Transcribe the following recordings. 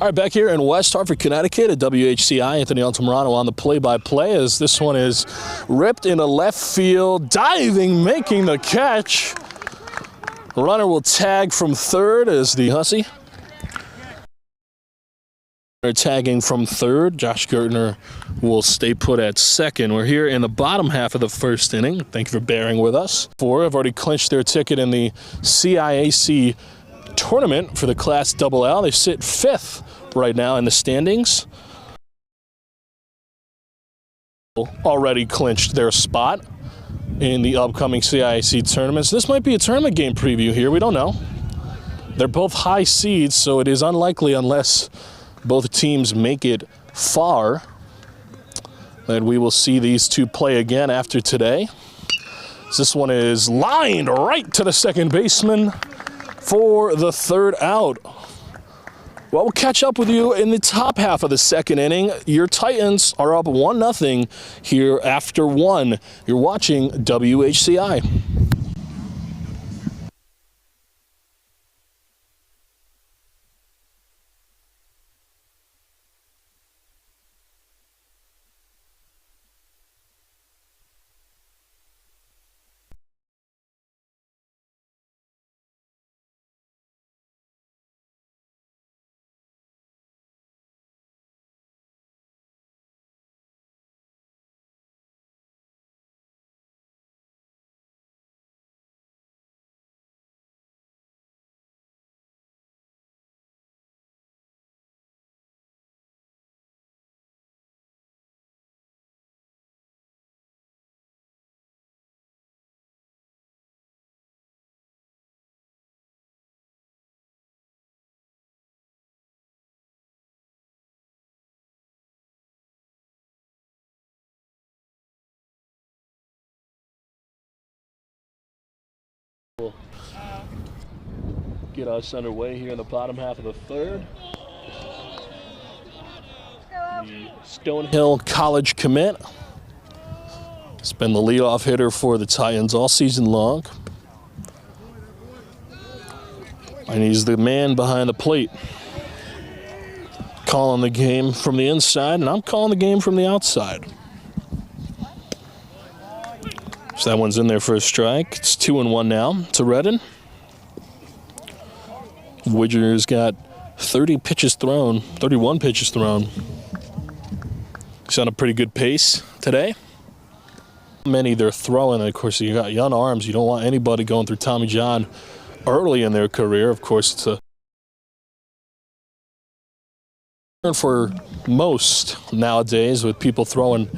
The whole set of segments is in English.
All right, back here in West Hartford, Connecticut at WHCI, Anthony Altamirano on the play-by-play as this one is ripped into left field, diving, making the catch. Runner will tag from third as the Hussey. Tagging from third. Josh Gertner will stay put at second. We're here in the bottom half of the first inning. Thank you for bearing with us. Four have already clinched their ticket in the CIAC tournament for the Class LL. They sit fifth right now in the standings. Already clinched their spot in the upcoming CIAC tournaments. This might be a tournament game preview here. We don't know. They're both high seeds, so it is unlikely unless both teams make it far that we will see these two play again after today. This one is lined right to the second baseman for the third out. Well, we'll catch up with you in the top half of the second inning. Your Titans are up 1-0 here after one. You're watching WHCI. We'll get us underway here in the bottom half of the third. The Stonehill College commit has been the leadoff hitter for the Titans all season long. And he's the man behind the plate. Calling the game from the inside, and I'm calling the game from the outside. So that one's in there for a strike. It's 2-1 now to Redden. Widger's got 31 pitches thrown. He's on a pretty good pace today. Many they're throwing, and of course you got young arms. You don't want anybody going through Tommy John early in their career. Of course, it's a for most nowadays with people throwing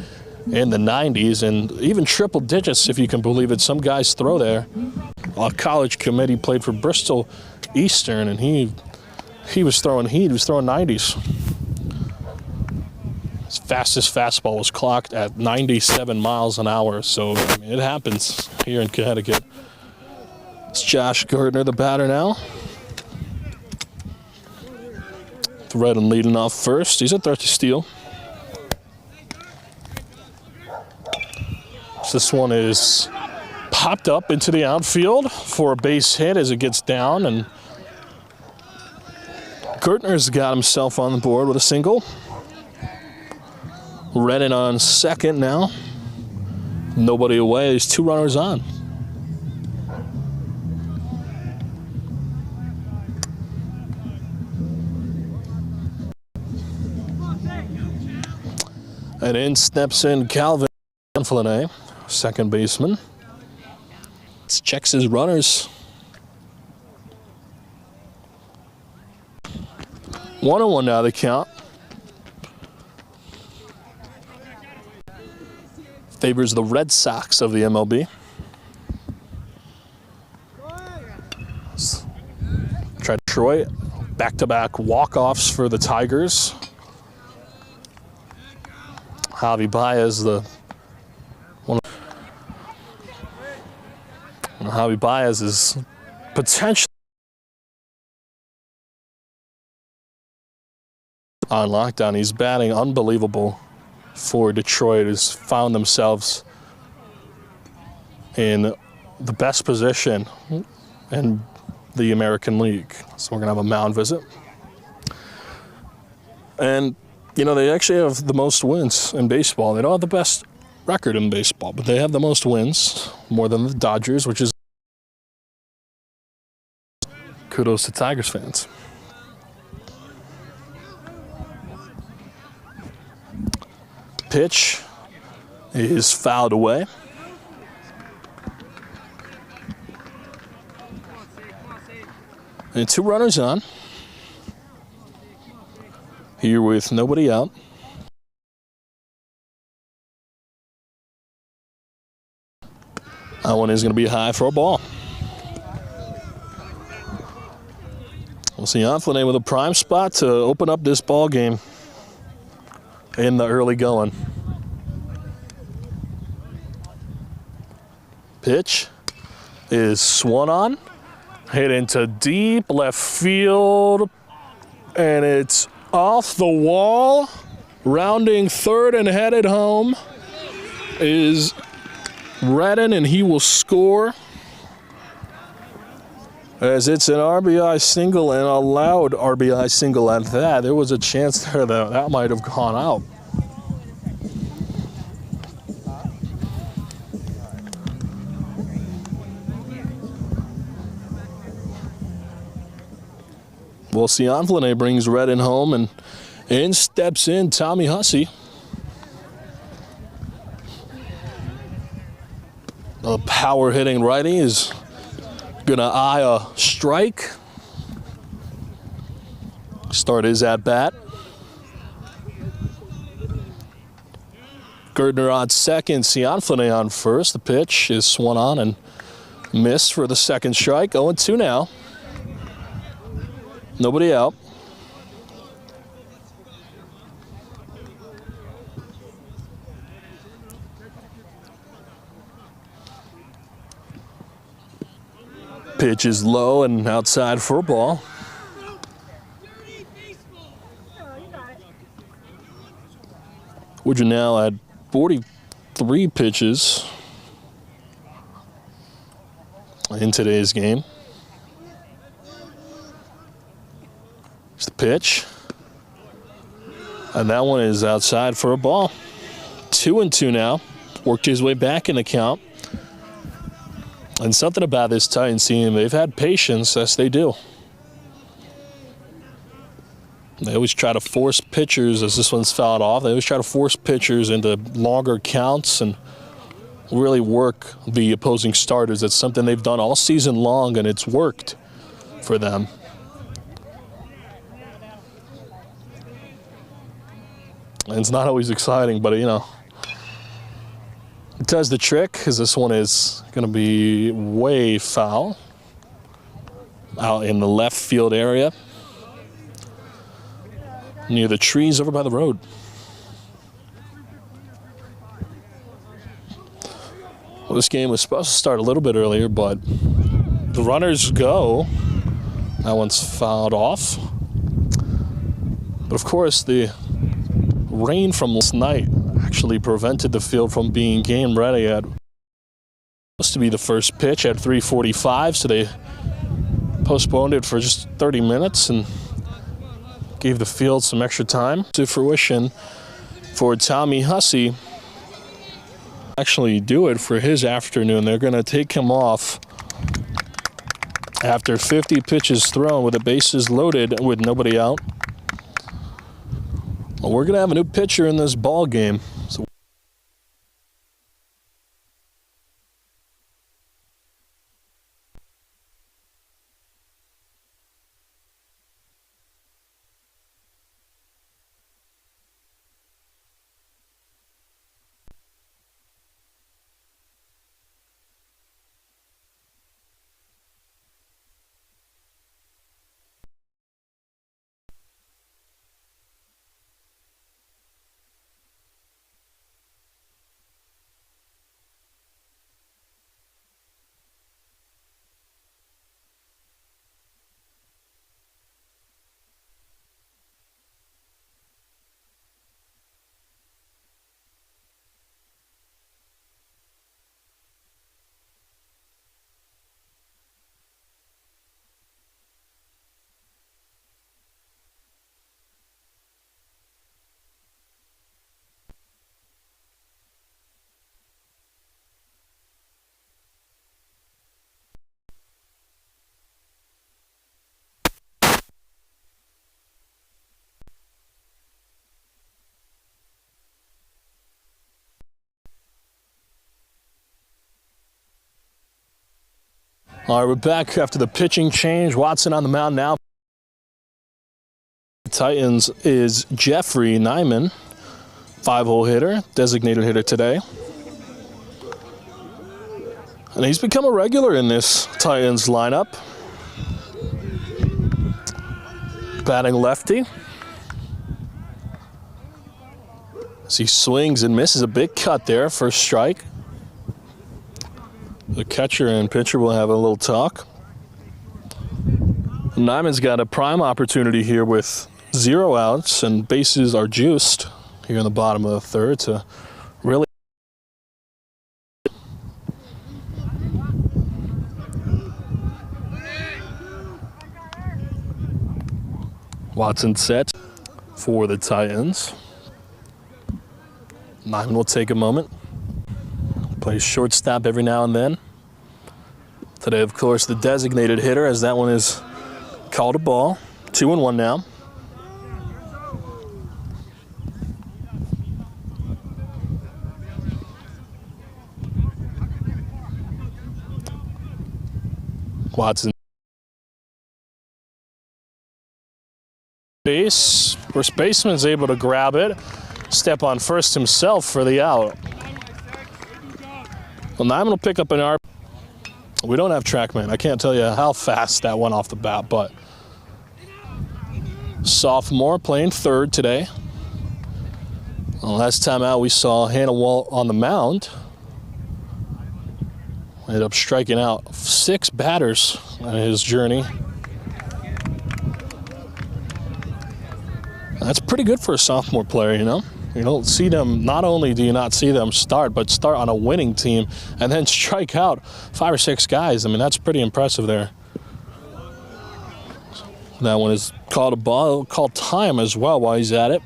in the 90s and even triple digits, if you can believe it. Some guys throw there. A college committee played for Bristol Eastern, and he was throwing 90s. His fastest fastball was clocked at 97 miles an hour, so I mean, it happens here in Connecticut. It's Josh Gertner, the batter now. Redden leading off first. He's a threat to steal. This one is popped up into the outfield for a base hit as it gets down, and Gertner's got himself on the board with a single. Redden on second now. Nobody away. There's two runners on. And in steps in Calvin Flanae, second baseman. Checks his runners. 1-1 now the count. Favors the Red Sox of the MLB. Try Detroit. Back-to-back walk-offs for the Tigers. Javi Baez, Javi Baez is potentially on lockdown. He's batting unbelievable for Detroit. Has found themselves in the best position in the American League. So we're gonna have a mound visit. And, you know, they actually have the most wins in baseball. They don't have the best record in baseball, but they have the most wins, more than the Dodgers, which is kudos to Tigers fans. Pitch is fouled away. And 2 runners on. Here with nobody out. That one is going to be high for a ball. We'll see Anthony with a prime spot to open up this ball game in the early going. Pitch is swung on, hit into deep left field, and it's off the wall. Rounding third and headed home is Redden, and he will score as it's an RBI single, and a loud RBI single at that. There was a chance there that that might have gone out. Well, Cianflane brings Redden home, and in steps in Tommy Hussey. A power hitting righty is gonna eye a strike. Start his at bat. Gerdner on second, Cianflane on first. The pitch is swung on and missed for the second strike. 0-2 now. Nobody out. Pitch is low and outside for a ball. Woodger now at 43 pitches in today's game. It's the pitch. And that one is outside for a ball. 2-2 now. Worked his way back in the count. And something about this Titans team, they've had patience, as they do. They always try to force pitchers, as this one's fouled off, they always try to force pitchers into longer counts and really work the opposing starters. It's something they've done all season long, and it's worked for them. And it's not always exciting, but, you know, it does the trick, because this one is going to be way foul out in the left field area near the trees over by the road. Well, this game was supposed to start a little bit earlier, but the runners go. That one's fouled off. But of course, the rain from last night actually prevented the field from being game ready at supposed to be the first pitch at 3:45, so they postponed it for just 30 minutes and gave the field some extra time to fruition for Tommy Hussey. Actually do it for his afternoon. They're going to take him off after 50 pitches thrown with the bases loaded with nobody out. Well, we're going to have a new pitcher in this ball game. So All right, we're back after the pitching change. Watson on the mound now. The Titans is Jeffrey Nyman, 5-hole hitter, designated hitter today. And he's become a regular in this Titans lineup. Batting lefty. As he swings and misses, a big cut there, first strike. The catcher and pitcher will have a little talk. Nyman's got a prime opportunity here with 0 outs and bases are juiced here in the bottom of the third to really. Watson sets for the Titans. Nyman will take a moment. Plays shortstop every now and then. Today, of course, the designated hitter, as that one is called a ball. 2-1 now. Watson. Base. First baseman's able to grab it. Step on first himself for the out. Well, Nyman will pick up an RBI. We don't have TrackMan. I can't tell you how fast that went off the bat, but sophomore playing third today. Well, last time out we saw Hannah Walt on the mound. Ended up striking out 6 batters on his journey. That's pretty good for a sophomore player, you know? You don't see them, not only do you not see them start, but start on a winning team and then strike out 5 or 6 guys. I mean, that's pretty impressive there. That one is called a ball, called time as well while he's at it.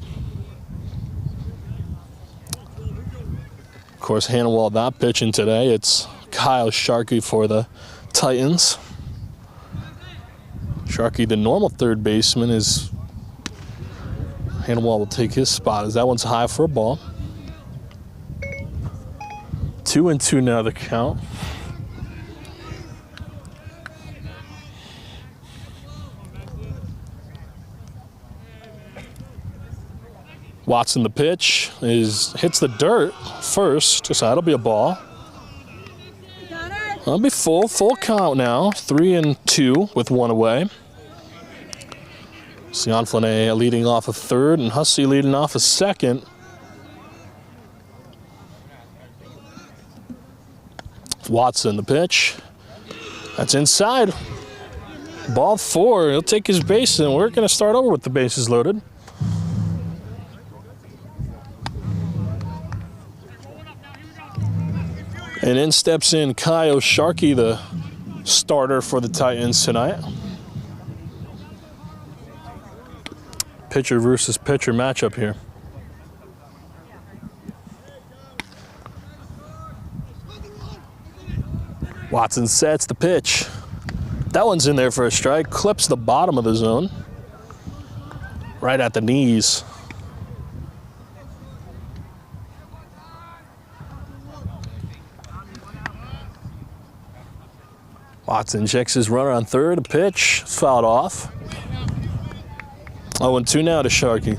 Of course, Hannah Walt not pitching today. It's Kyle Sharkey for the Titans. Sharkey, the normal third baseman, is Hannah Walt will take his spot as that one's high for a ball. 2-2 now the count. Watson the pitch hits the dirt first, so that'll be a ball. That'll be full count now. 3-2 with 1 away. Sionflane leading off a third and Hussey leading off a second. Watson the pitch. That's inside. Ball 4. He'll take his base and we're going to start over with the bases loaded. And in steps in Kyle Sharkey, the starter for the Titans tonight. Pitcher versus pitcher matchup here. Watson sets the pitch. That one's in there for a strike. Clips the bottom of the zone. Right at the knees. Watson checks his runner on third. A pitch fouled off. 0-2 now to Sharkey.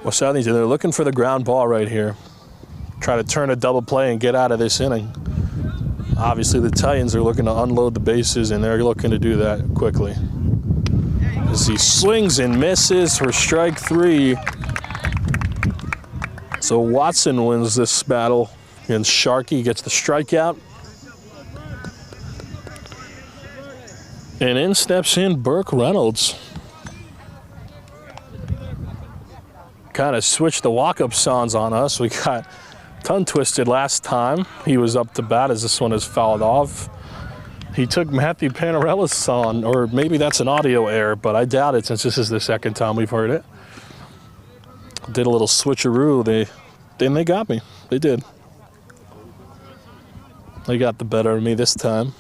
Well, Southington, they're looking for the ground ball right here. Try to turn a double play and get out of this inning. Obviously, the Titans are looking to unload the bases, and they're looking to do that quickly. As he swings and misses for strike 3. So Watson wins this battle against Sharkey, gets the strikeout. And in steps in Burke Reynolds. Kind of switched the walk-up songs on us. We got tongue twisted last time. He was up to bat as this one is fouled off. He took Matthew Panarella's song, or maybe that's an audio error, but I doubt it since this is the second time we've heard it. Did a little switcheroo. They got me. They did. They got the better of me this time.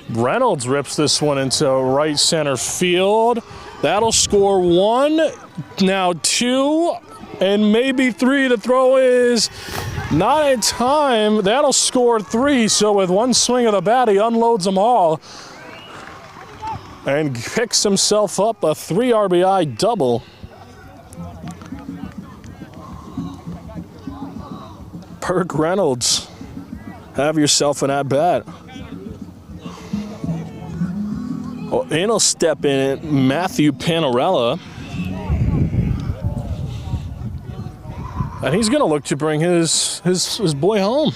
Reynolds rips this one into right center field. That'll score 1, now 2. And maybe 3. The throw is not in time. That'll score 3. So with one swing of the bat, he unloads them all and picks himself up a 3 RBI double. Perk Reynolds, have yourself an at-bat. Well, in will step in Matthew Panarella. And he's going to look to bring his boy home.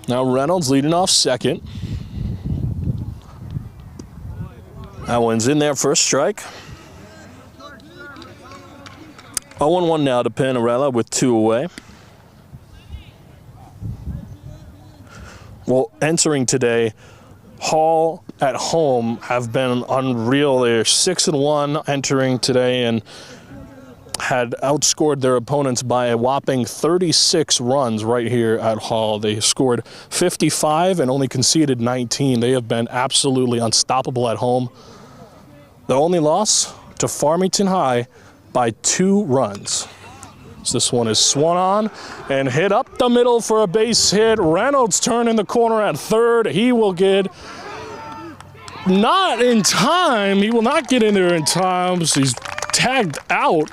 Now Reynolds leading off second. That one's in there for a strike. 0-1 now to Panarella with 2 away. Well, entering today, Hall at home have been unreal. They're 6-1 entering today and had outscored their opponents by a whopping 36 runs right here at Hall. They scored 55 and only conceded 19. They have been absolutely unstoppable at home. The only loss to Farmington High by 2 runs. So this one is swung on and hit up the middle for a base hit. Reynolds turn in the corner at third. He will get not in time. He will not get in there in time. So he's tagged out.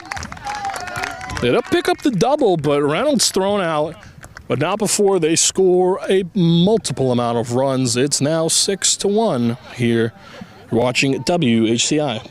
They'll pick up the double, but Reynolds thrown out. But not before they score a multiple amount of runs. It's now 6-1 here. You're watching WHCI.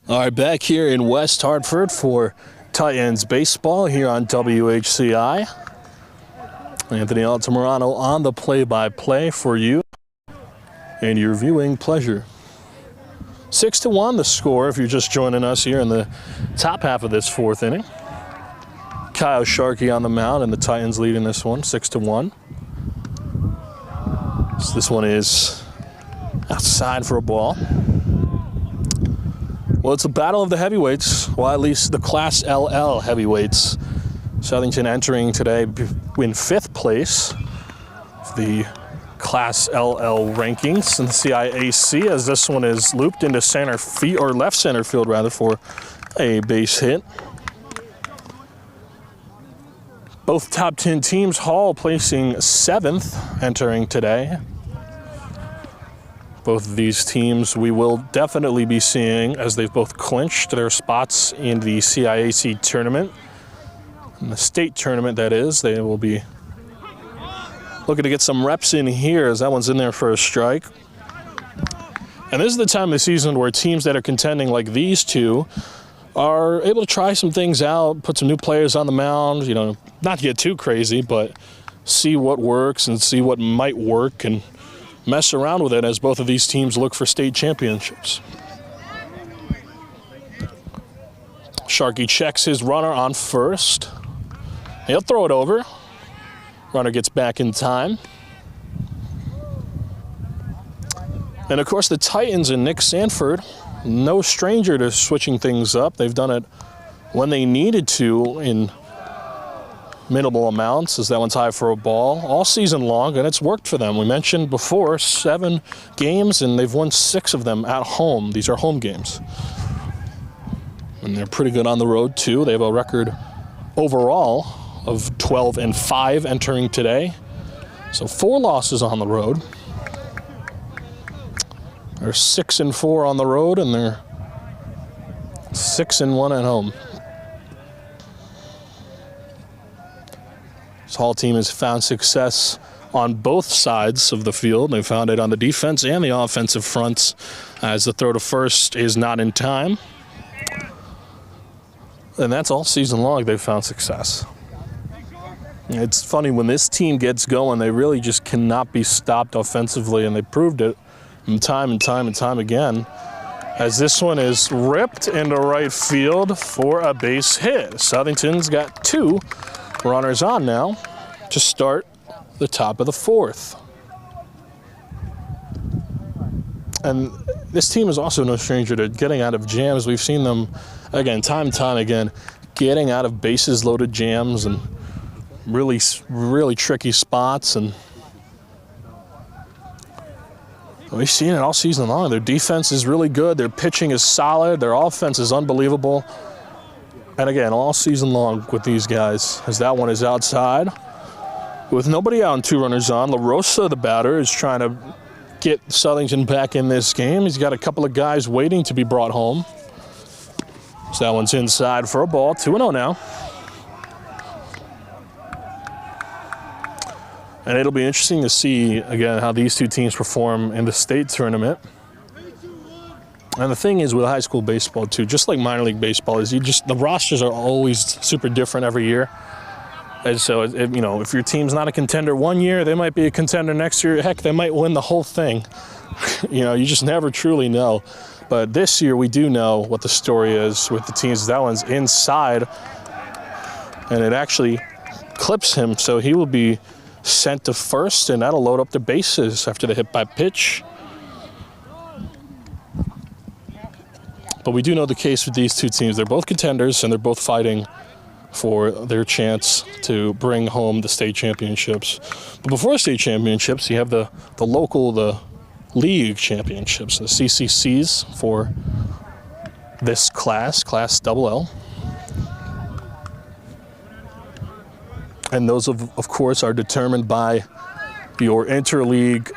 All right, back here in West Hartford for Titans baseball here on WHCI. Anthony Altamirano on the play-by-play for you and your viewing pleasure. 6-1 the score if you're just joining us here in the top half of this 4th inning. Kyle Sharkey on the mound and the Titans leading this one 6-1. So this one is outside for a ball. Well, it's a battle of the heavyweights, well, at least the Class LL heavyweights. Southington entering today in 5th place. The Class LL rankings in the CIAC, as this one is looped into left center field rather, for a base hit. Both top 10 teams, Hall placing 7th entering today. Both of these teams we will definitely be seeing as they've both clinched their spots in the CIAC tournament. In the state tournament, that is. They will be looking to get some reps in here as that one's in there for a strike. And this is the time of the season where teams that are contending like these two are able to try some things out, put some new players on the mound, you know, not to get too crazy, but see what works and see what might work and mess around with it as both of these teams look for state championships. Sharkey checks his runner on first. He'll throw it over. Runner gets back in time. And of course the Titans and Nick Sanford, no stranger to switching things up. They've done it when they needed to in minimal amounts, as that one's high for a ball all season long, and it's worked for them. We mentioned before 7 games, and they've won 6 of them at home. These are home games. And they're pretty good on the road, too. They have a record overall of 12-5 entering today. So 4 losses on the road. They're 6-4 on the road, and they're 6-1 at home. This Hall team has found success on both sides of the field. They found it on the defense and the offensive fronts, as the throw to first is not in time. And that's all season long they've found success. It's funny, when this team gets going, they really just cannot be stopped offensively, and they proved it time and time again, as this one is ripped into right field for a base hit. Southington's got 2 runners on now to start the top of the 4th. And this team is also no stranger to getting out of jams. We've seen them, again, time and time again, getting out of bases-loaded jams and really, really tricky spots. And we've seen it all season long. Their defense is really good. Their pitching is solid. Their offense is unbelievable. And again, all season long with these guys, as that one is outside. With nobody out and 2 runners on, LaRosa, the batter, is trying to get Southington back in this game. He's got a couple of guys waiting to be brought home. So that one's inside for a ball, 2-0 now. And it'll be interesting to see, again, how these 2 teams perform in the state tournament. And the thing is with high school baseball, too, just like minor league baseball, is the rosters are always super different every year. And so, if your team's not a contender one year, they might be a contender next year. Heck, they might win the whole thing. You just never truly know. But this year, we do know what the story is with the teams. That one's inside, and it actually clips him, so he will be sent to first, and that'll load up the bases after the hit by pitch. But we do know the case with these 2 teams. They're both contenders, and they're both fighting for their chance to bring home the state championships. But before the state championships, you have the league championships, the CCCs for this class LL. And those, of course, are determined by your interleague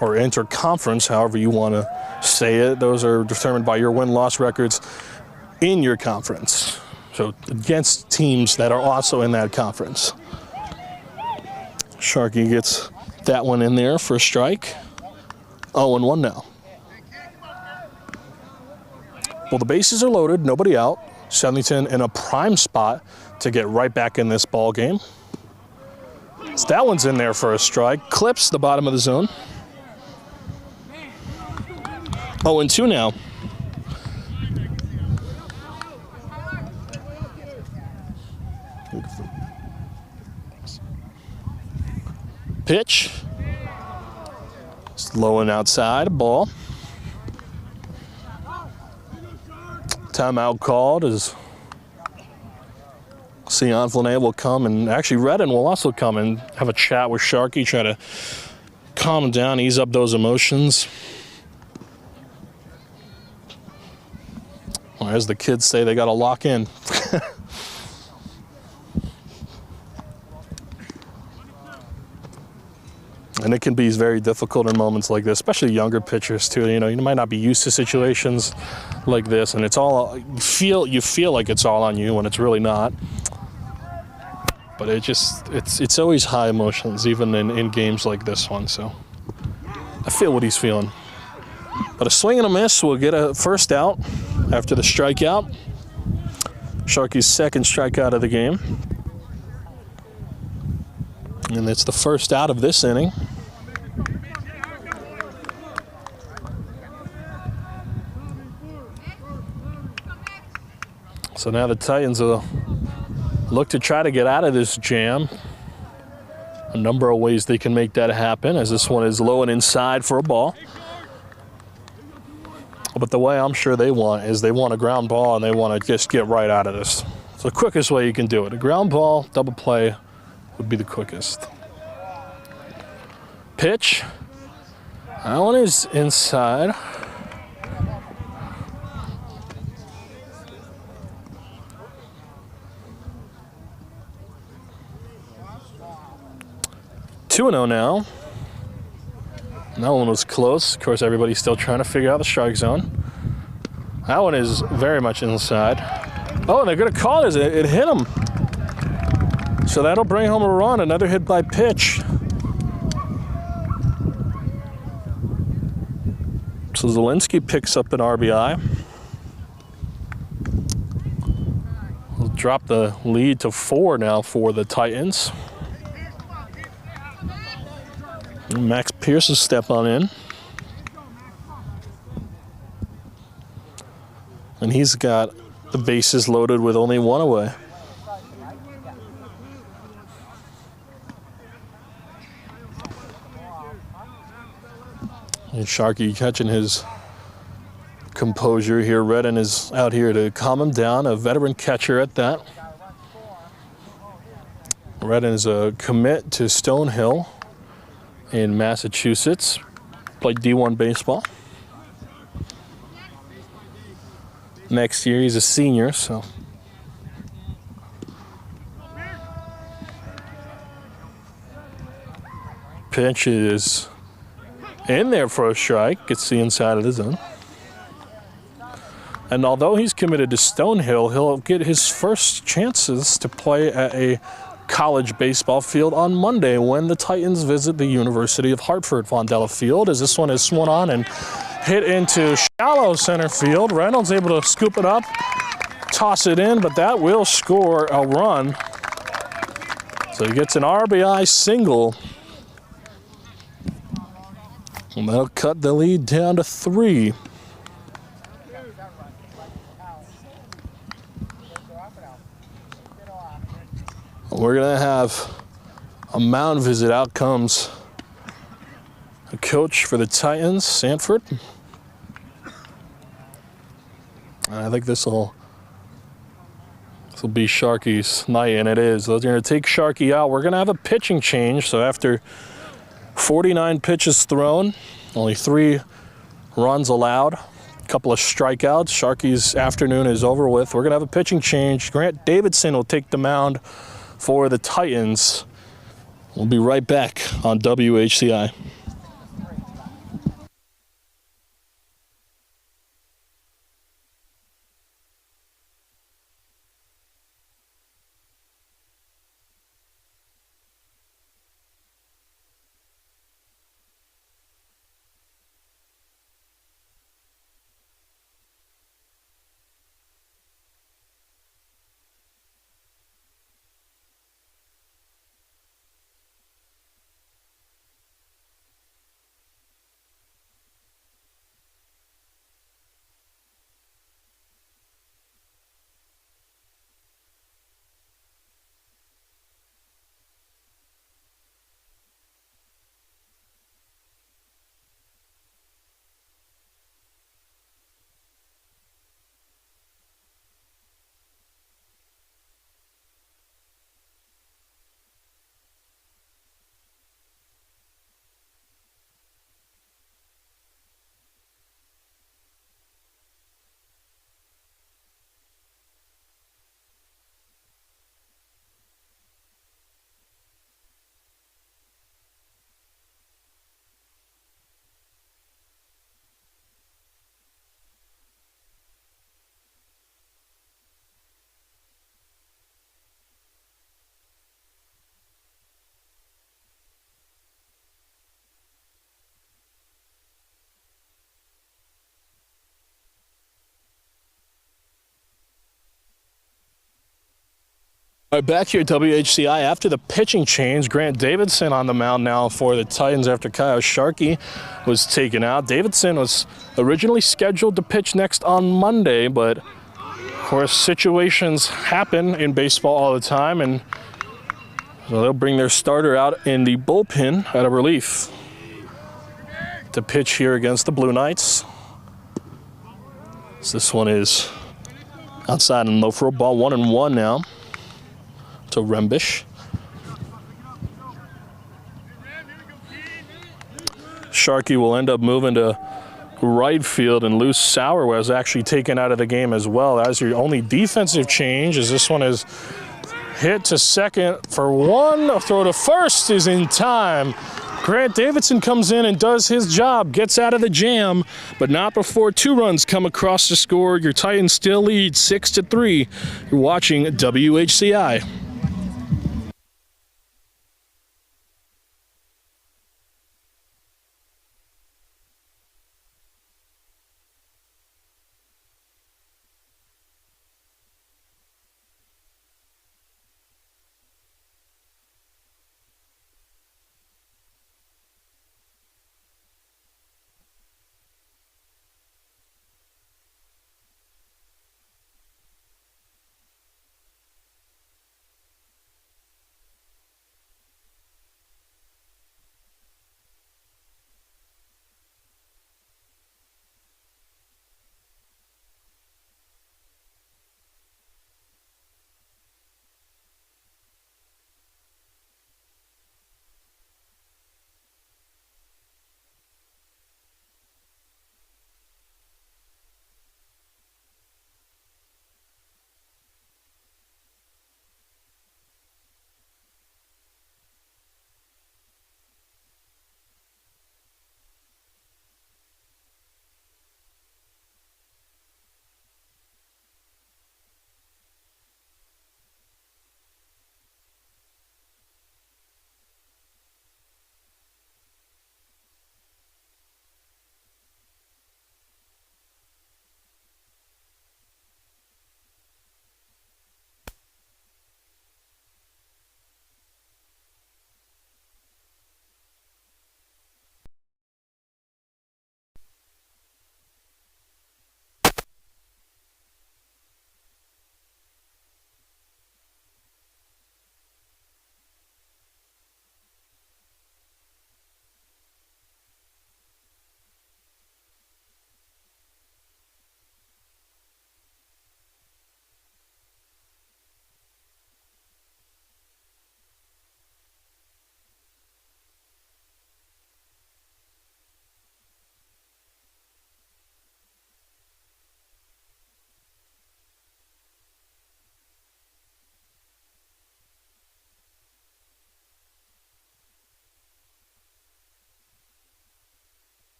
or interconference, however you want to say it. Those are determined by your win-loss records in your conference. So against teams that are also in that conference. Sharkey gets that one in there for a strike. 0-1 now. Well, the bases are loaded, nobody out. Southington in a prime spot to get right back in this ball game. So that one's in there for a strike. Clips the bottom of the zone. 0-2 now. Pitch. It's low and outside, ball. Timeout called as Sion Flanae will come, and actually Redden will also come and have a chat with Sharkey, try to calm him down, ease up those emotions. Or as the kids say, they got to lock in. And it can be very difficult in moments like this, especially younger pitchers too. You might not be used to situations like this, and it's all you feel like it's all on you when it's really not. But it's always high emotions, even in games like this one. So I feel what he's feeling. But a swing and a miss will get a first out after the strikeout. Sharkey's second strikeout of the game. And it's the first out of this inning. So now the Titans will look to try to get out of this jam. A number of ways they can make that happen, as this one is low and inside for a ball. But the way I'm sure they want is they want a ground ball and they want to just get right out of this. It's the quickest way you can do it. A ground ball, double play would be the quickest. Pitch. That one is inside. Two 2-0 now. That one was close. Of course, everybody's still trying to figure out the strike zone. That one is very much inside. Oh, and they're going to call it. It hit him. So that'll bring home a run. Another hit by pitch. So Zielinski picks up an RBI. We'll drop the lead to 4 now for the Titans. Max Pierce is stepping on in. And he's got the bases loaded with only one away. And Sharkey catching his composure here. Redden is out here to calm him down, a veteran catcher at that. Redden is a commit to Stonehill in Massachusetts. Played D1 baseball. Next year he's a senior, so. Pitch is in there for a strike. Gets the inside of the zone. And although he's committed to Stonehill, he'll get his first chances to play at a college baseball field on Monday when the Titans visit the University of Hartford Vondella Field, as this one is swung on and hit into shallow center field. Reynolds able to scoop it up, toss it in, but that will score a run. So he gets an RBI single. And that'll cut the lead down to 3. We're going to have a mound visit. Out comes a coach for the Titans, Sanford. And I think this will be Sharkey's night, and it is. They're going to take Sharkey out. We're going to have a pitching change. So after 49 pitches thrown, only 3 runs allowed, a couple of strikeouts, Sharkey's afternoon is over with. We're going to have a pitching change. Grant Davidson will take the mound for the Titans. We'll be right back on WHCI. All right, back here at WHCI after the pitching change. Grant Davidson on the mound now for the Titans after Kyle Sharkey was taken out. Davidson was originally scheduled to pitch next on Monday, but course, situations happen in baseball all the time, and so they'll bring their starter out in the bullpen out of relief to pitch here against the Blue Knights. So this one is outside and low for a ball, 1-1 now to Rembish. Sharkey will end up moving to right field, and Luce Sauer was actually taken out of the game as well. That's your only defensive change, as this one is hit to second for one. A throw to first is in time. Grant Davidson comes in and does his job, gets out of the jam, but not before 2 runs come across the score. Your Titans still lead 6-3. You're watching WHCI.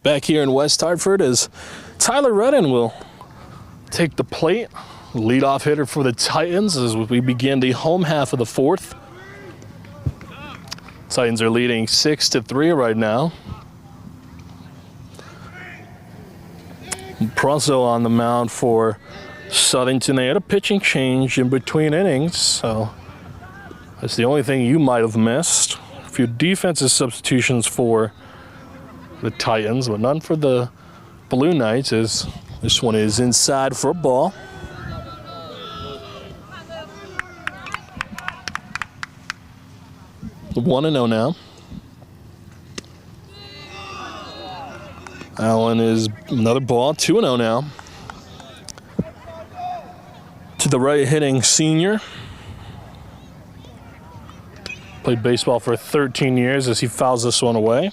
Back here in West Hartford, as Tyler Redden will take the plate, leadoff hitter for the Titans as we begin the home half of the 4th. Titans are leading 6-3 right now. Prusso on the mound for Southington. They had a pitching change in between innings, so that's the only thing you might have missed. A few defensive substitutions for the Titans, but none for the Blue Knights, as this one is inside for a ball. The 1-0 now. Allen is another ball, 2-0 now. To the right hitting senior. Played baseball for 13 years as he fouls this one away.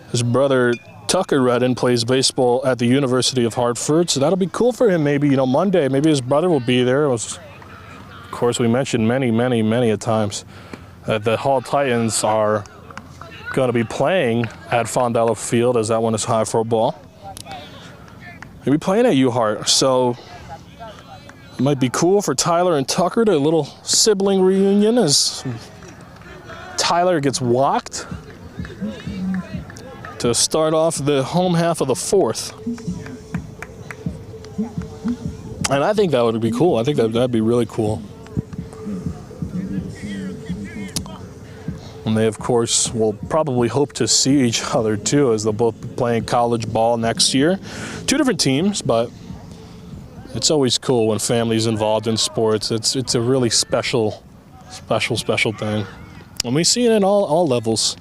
His brother Tucker Redden plays baseball at the University of Hartford, so that'll be cool for him. Maybe, Monday, maybe his brother will be there. Of course, we mentioned many a times that the Hall Titans are going to be playing at Fondello Field, as that one is high for a ball. They'll be playing at U-Hart, so it might be cool for Tyler and Tucker to a little sibling reunion as Tyler gets walked to start off the home half of the 4th. And I think that would be cool. I think that'd be really cool. And they, of course, will probably hope to see each other, too, as they'll both be playing college ball next year. Two different teams, but it's always cool when families involved in sports. It's a really special thing. And we see it in all levels.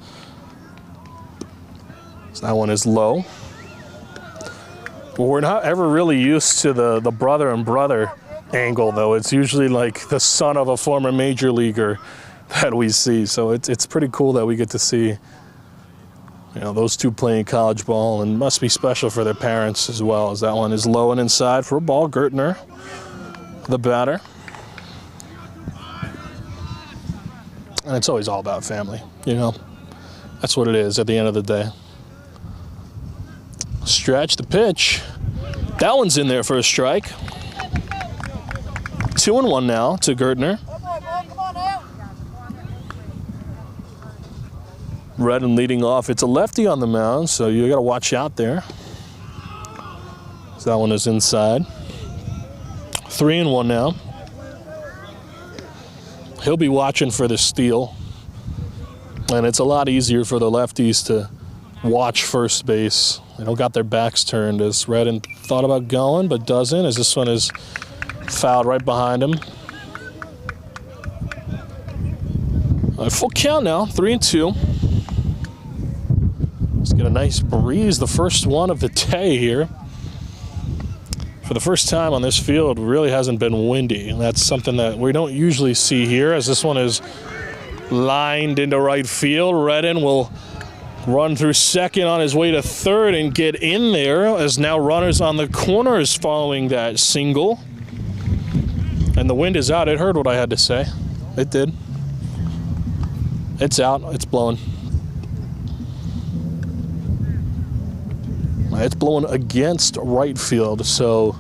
So that one is low. But we're not ever really used to the brother and brother angle, though. It's usually like the son of a former major leaguer that we see. So it's pretty cool that we get to see, those two playing college ball, and must be special for their parents as well, as that one is low and inside for a ball. Gertner, the batter. And it's always all about family, That's what it is at the end of the day. Stretch the pitch. That one's in there for a strike. 2-1 now to Gertner. Redden leading off. It's a lefty on the mound, so you got to watch out there. So that one is inside. 3-1 now. He'll be watching for the steal. And it's a lot easier for the lefties to watch first base. They don't got their backs turned, as Redden thought about going, but doesn't, as this one is fouled right behind him. Full count now, 3-2. Let's get a nice breeze, the first one of the day here. For the first time on this field, really hasn't been windy. And that's something that we don't usually see here, as this one is lined into right field. Redden will run through second on his way to third and get in there, as now runners on the corners following that single. And the wind is out. It heard what I had to say. It did. It's out. It's blowing. It's blowing against right field, so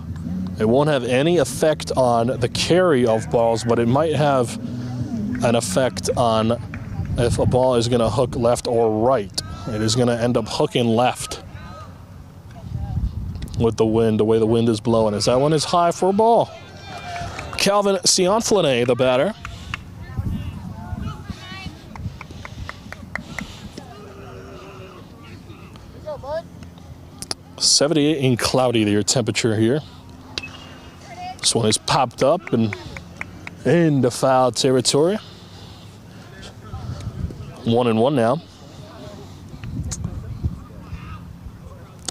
it won't have any effect on the carry of balls, but it might have an effect on if a ball is going to hook left or right. It is going to end up hooking left with the wind, the way the wind is blowing. As that one is high for a ball. Calvin Cianflane, the batter. Go, bud. 78 and cloudy, the temperature here. This one is popped up and into foul territory. 1-1 now.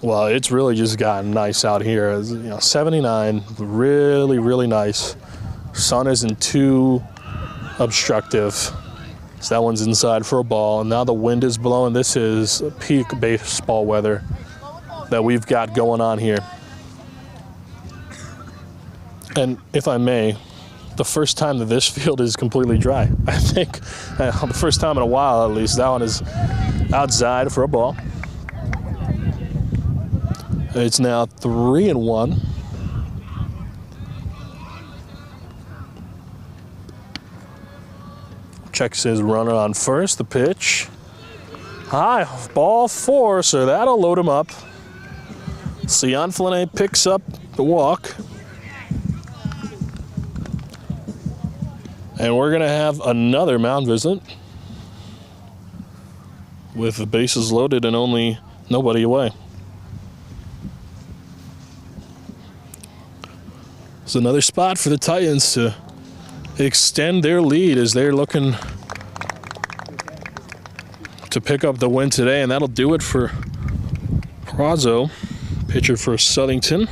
Well, it's really just gotten nice out here. 79, really, really nice. Sun isn't too obstructive. So that one's inside for a ball, and now the wind is blowing. This is peak baseball weather that we've got going on here. And if I may, the first time that this field is completely dry. I think the first time in a while, at least. That one is outside for a ball. It's now 3-1. Checks his runner on first. The pitch. High, ball 4, so that'll load him up. Cianflane picks up the walk. And we're going to have another mound visit with the bases loaded and only nobody away. It's another spot for the Titans to extend their lead as they're looking to pick up the win today, and that'll do it for Prazo, pitcher for Southington.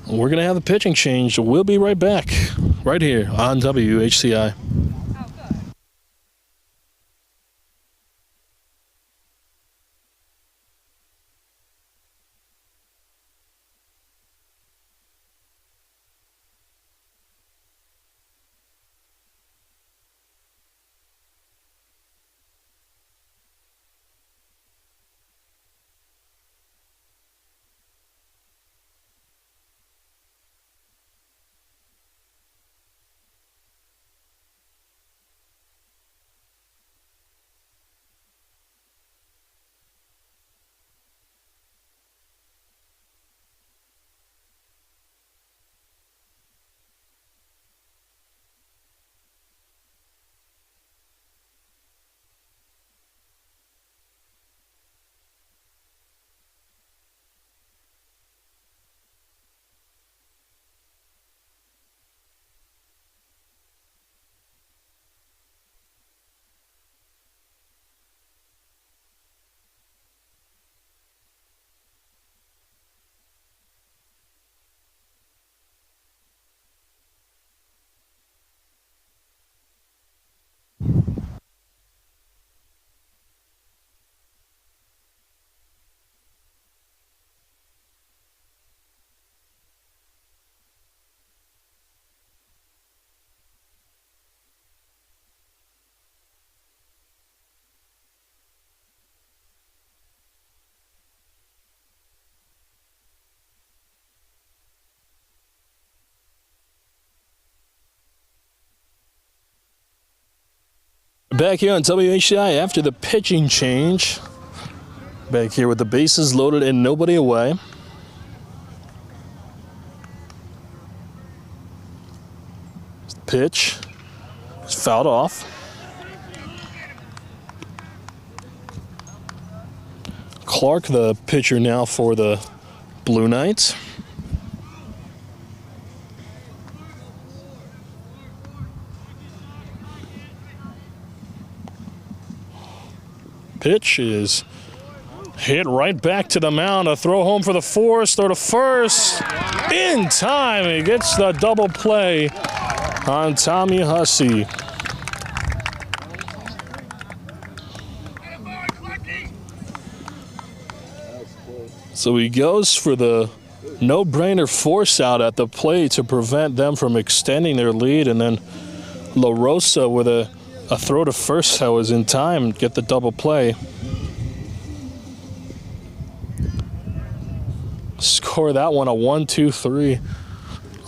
We're going to have the pitching change. We'll be right back, right here on WHCI. Back here on WHCI after the pitching change. Back here with the bases loaded and nobody away. Pitch. It's fouled off. Clark, the pitcher now for the Blue Knights. Pitch is hit right back to the mound. A throw home for the force. Throw to first. In time. He gets the double play on Tommy Hussey. So he goes for the no-brainer force out at the plate to prevent them from extending their lead, and then La Rosa with a throw to first that was in time, get the double play. Score that one a 1-2-3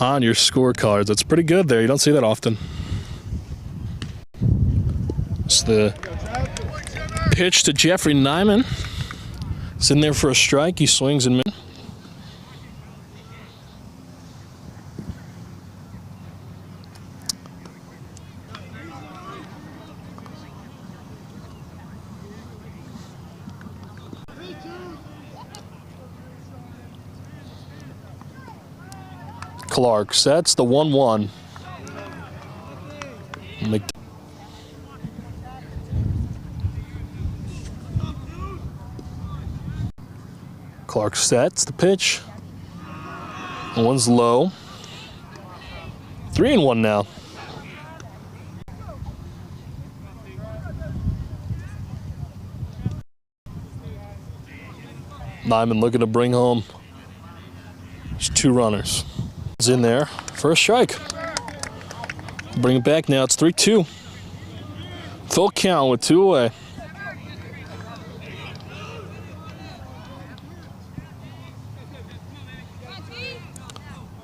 on your scorecards. That's pretty good there. You don't see that often. It's the pitch to Jeffrey Nyman. It's in there for a strike. He swings and misses. Clark sets the 1-1. Clark sets the pitch. The one's low. 3-1 now. Nyman looking to bring home. There's 2 runners. It's in there for a strike. Bring it back now. It's 3-2. Full count with 2 away.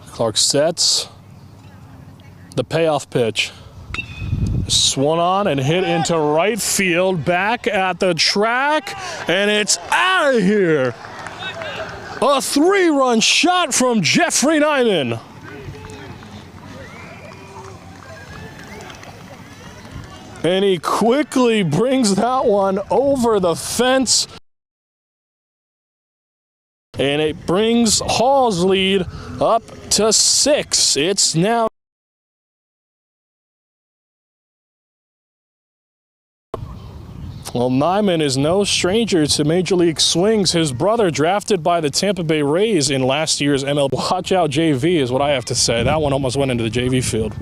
Clark sets the payoff pitch. Swung on and hit into right field, back at the track, and it's out of here. A 3-run shot from Jeffrey Nyman. And he quickly brings that one over the fence. And it brings Hall's lead up to 6. It's now well, Nyman is no stranger to Major League swings. His brother, drafted by the Tampa Bay Rays in last year's MLB. Watch out JV is what I have to say. That one almost went into the JV field.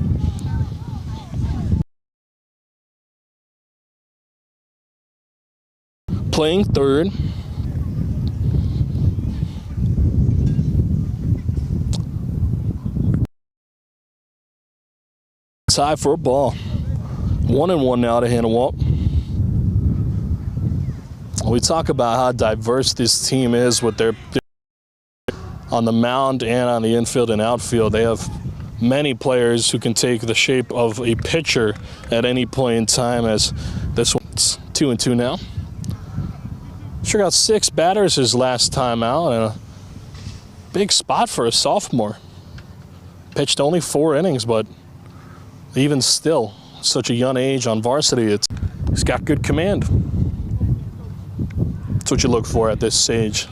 Playing third. Tie for a ball. 1-1 now to Hannah Walt. We talk about how diverse this team is with their on the mound and on the infield and outfield. They have many players who can take the shape of a pitcher at any point in time, as this one's 2-2 now. Sure got 6 batters his last time out, and a big spot for a sophomore. Pitched only 4 innings, but even still, such a young age on varsity, he's got good command. That's what you look for at this stage.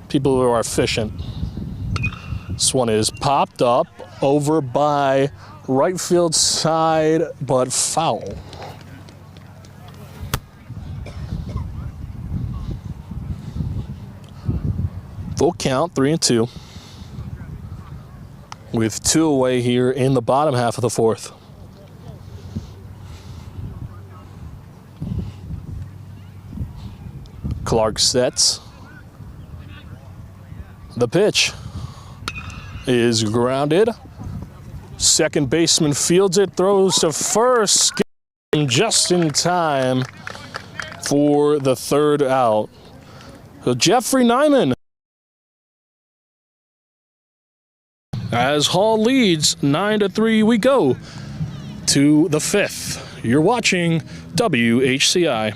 People who are efficient. This one is popped up over by right field side, but foul. Full count, 3-2. With 2 away here in the bottom half of the 4th. Clark sets. The pitch is grounded. Second baseman fields it, throws to first, just in time for the 3rd out. So Jeffrey Nyman, as Hall leads 9-3, we go to the 5th You're watching WHCI.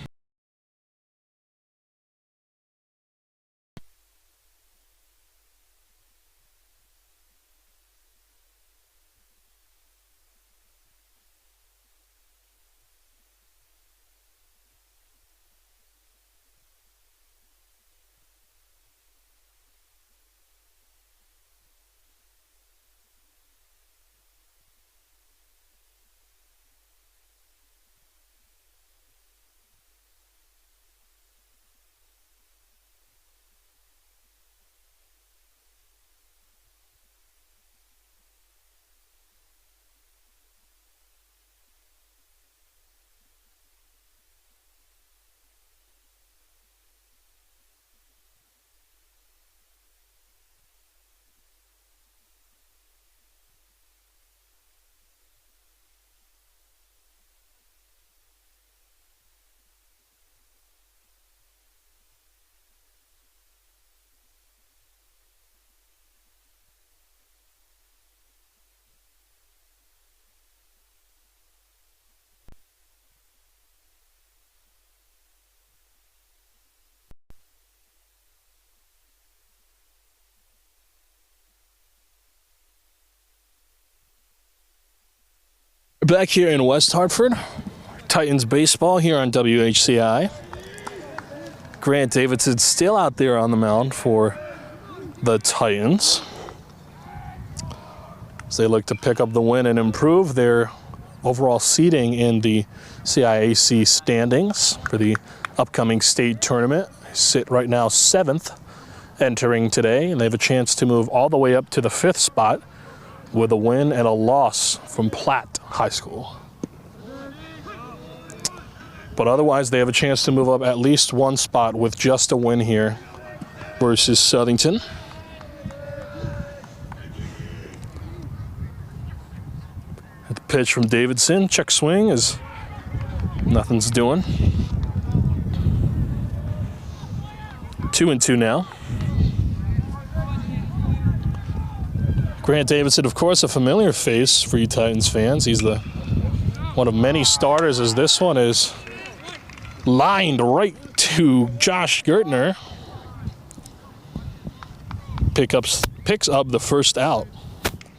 Back here in West Hartford, Titans baseball here on WHCI. Grant Davidson still out there on the mound for the Titans as they look to pick up the win and improve their overall seeding in the CIAC standings for the upcoming state tournament. They sit right now 7th entering today, and they have a chance to move all the way up to the 5th spot with a win and a loss from Platt High School. But otherwise, they have a chance to move up at least one spot with just a win here versus Southington. At the pitch from Davidson, check swing is nothing's doing. 2-2 now. Grant Davidson, of course, a familiar face for you Titans fans. He's the one of many starters, as this one is lined right to Josh Gertner. Picks up the first out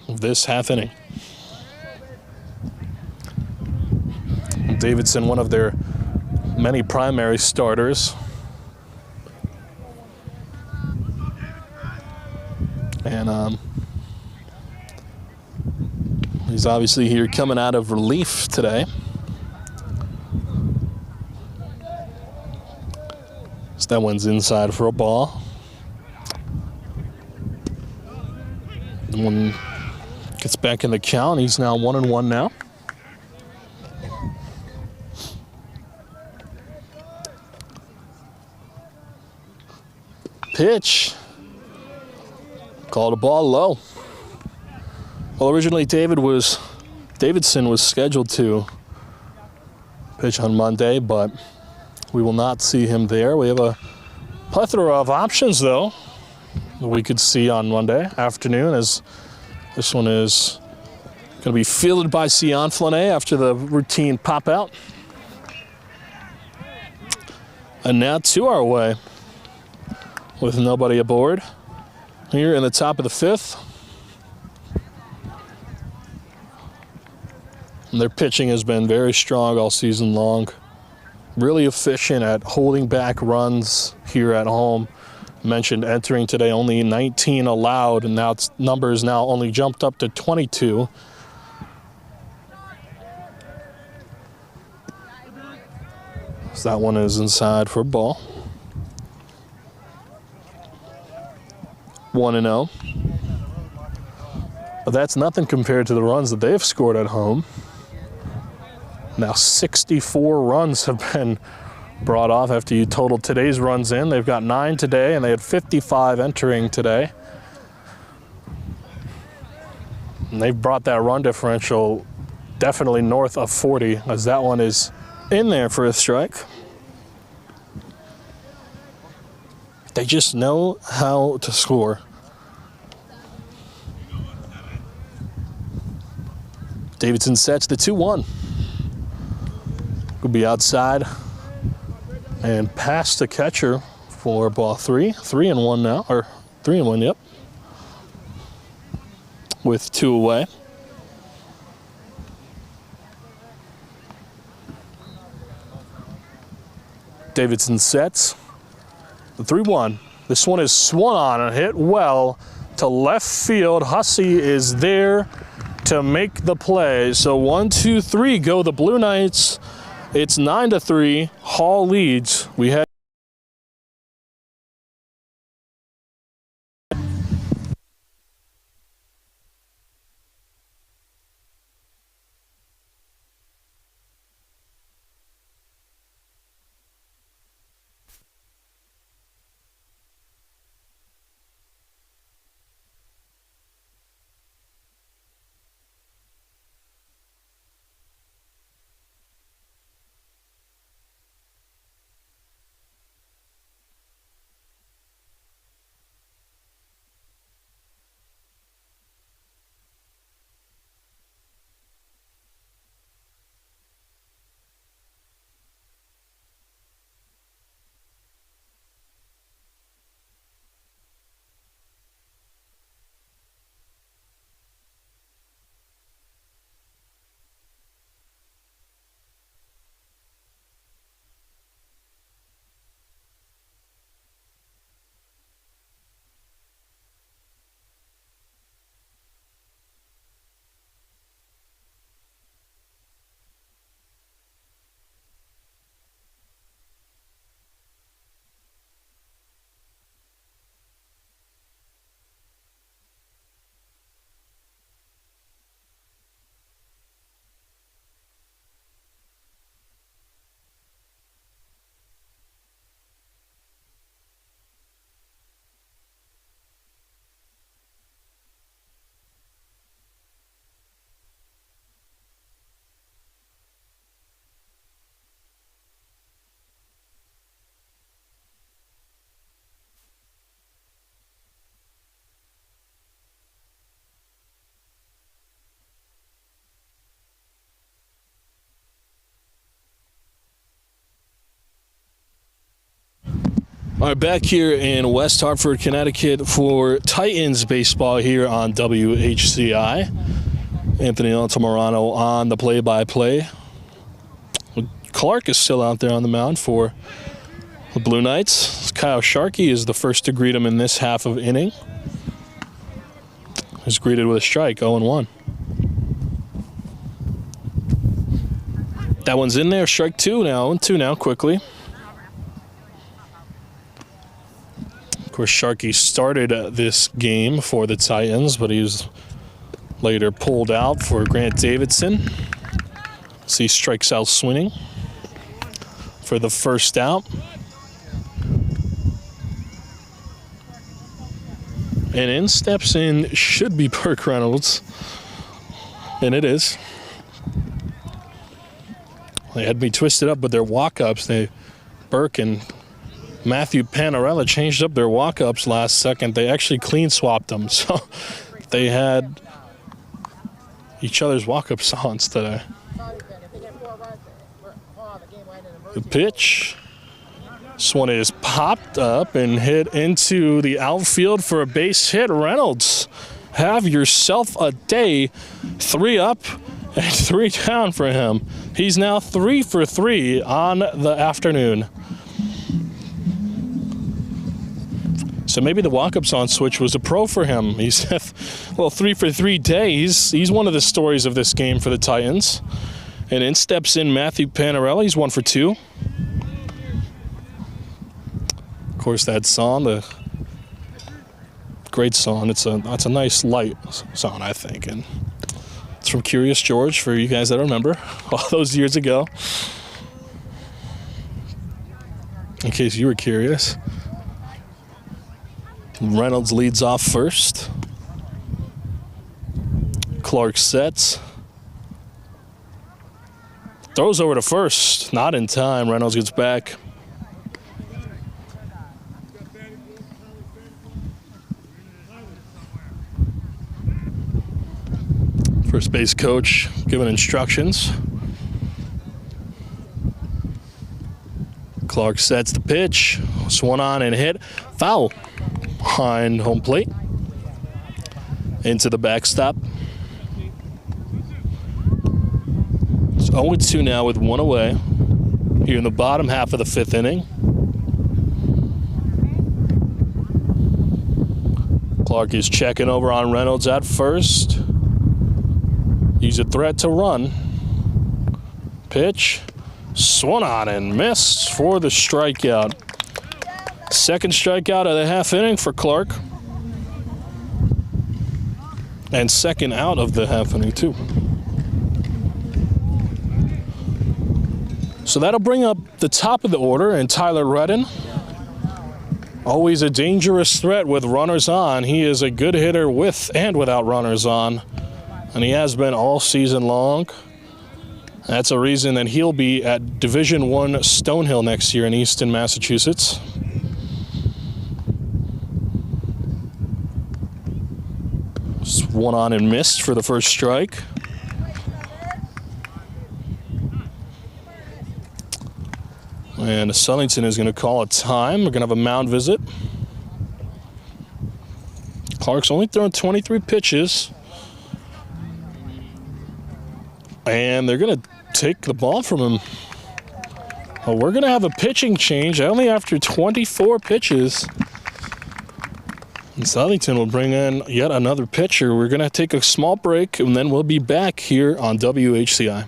of this half inning. Davidson, one of their many primary starters. And he's obviously here coming out of relief today. So that one's inside for a ball. The one gets back in the count. He's now 1-1 now. Pitch. Called a ball low. Well, originally Davidson was scheduled to pitch on Monday, but we will not see him there. We have a plethora of options, though, that we could see on Monday afternoon, as this one is going to be fielded by Sion Flanae after the routine pop-out. And now to our way with nobody aboard here in the top of the 5th. And their pitching has been very strong all season long. Really efficient at holding back runs here at home. Mentioned entering today only 19 allowed, and now its numbers now only jumped up to 22. So that one is inside for a ball. 1-0. But that's nothing compared to the runs that they've scored at home. Now 64 runs have been brought off after you total today's runs in. They've got 9 today, and they had 55 entering today. And they've brought that run differential definitely north of 40, as that one is in there for a strike. They just know how to score. Davidson sets the 2-1. will be outside and past the catcher for ball 3. 3-1 now, or 3-1, yep. With 2 away. Davidson sets. The 3-1. This one is swung on and hit well to left field. Hussey is there to make the play. So 1, 2, 3 go the Blue Knights. It's 9-3. Hall leads. We had all right, back here in West Hartford, Connecticut for Titans baseball here on WHCI. Anthony Altamirano on the play-by-play. Clark is still out there on the mound for the Blue Knights. Kyle Sharkey is the first to greet him in this half of inning. He's greeted with a strike, 0-1. That one's in there, strike 2 now, 2 now, quickly. Of course, Sharkey started this game for the Titans, but he was later pulled out for Grant Davidson. So he strikes out swinging for the first out. And in steps in should be Burke Reynolds. And it is. They had me twisted up with their walk-ups. Burke and Matthew Panarella changed up their walk-ups last second. They actually clean swapped them, so they had each other's walk-up songs today. The pitch. This one is popped up and hit into the outfield for a base hit. Reynolds, have yourself a day. 3 up and 3 down for him. He's now 3 for 3 on the afternoon. So maybe the walk-up song switch was a pro for him. He's well, 3 for 3 days. He's one of the stories of this game for the Titans. And in steps in Matthew Panarella. He's 1 for 2. Of course, that song, the great song. It's a nice light song, I think, and it's from Curious George for you guys that remember all those years ago. In case you were curious. Reynolds leads off first. Clark sets. Throws over to first. Not in time. Reynolds gets back. First base coach giving instructions. Clark sets the pitch. Swung on and hit. Foul behind home plate. Into the backstop. It's 0-2 now with one away. Here in the bottom half of the fifth inning. Clark is checking over on Reynolds at first. He's a threat to run. Pitch. Swung on and missed for the strikeout. Second strikeout of the half inning for Clark. And second out of the half inning, too. So that'll bring up the top of the order, and Tyler Redden, always a dangerous threat with runners on. He is a good hitter with and without runners on, and he has been all season long. That's a reason that he'll be at Division I Stonehill next year in Easton, Massachusetts. Swung on and missed for the first strike. And Southington is going to call a time. We're going to have a mound visit. Clark's only thrown 23 pitches. And they're going to take the ball from him. Well, we're going to have a pitching change only after 24 pitches. And Southington will bring in yet another pitcher. We're going to take a small break, and then we'll be back here on WHCI.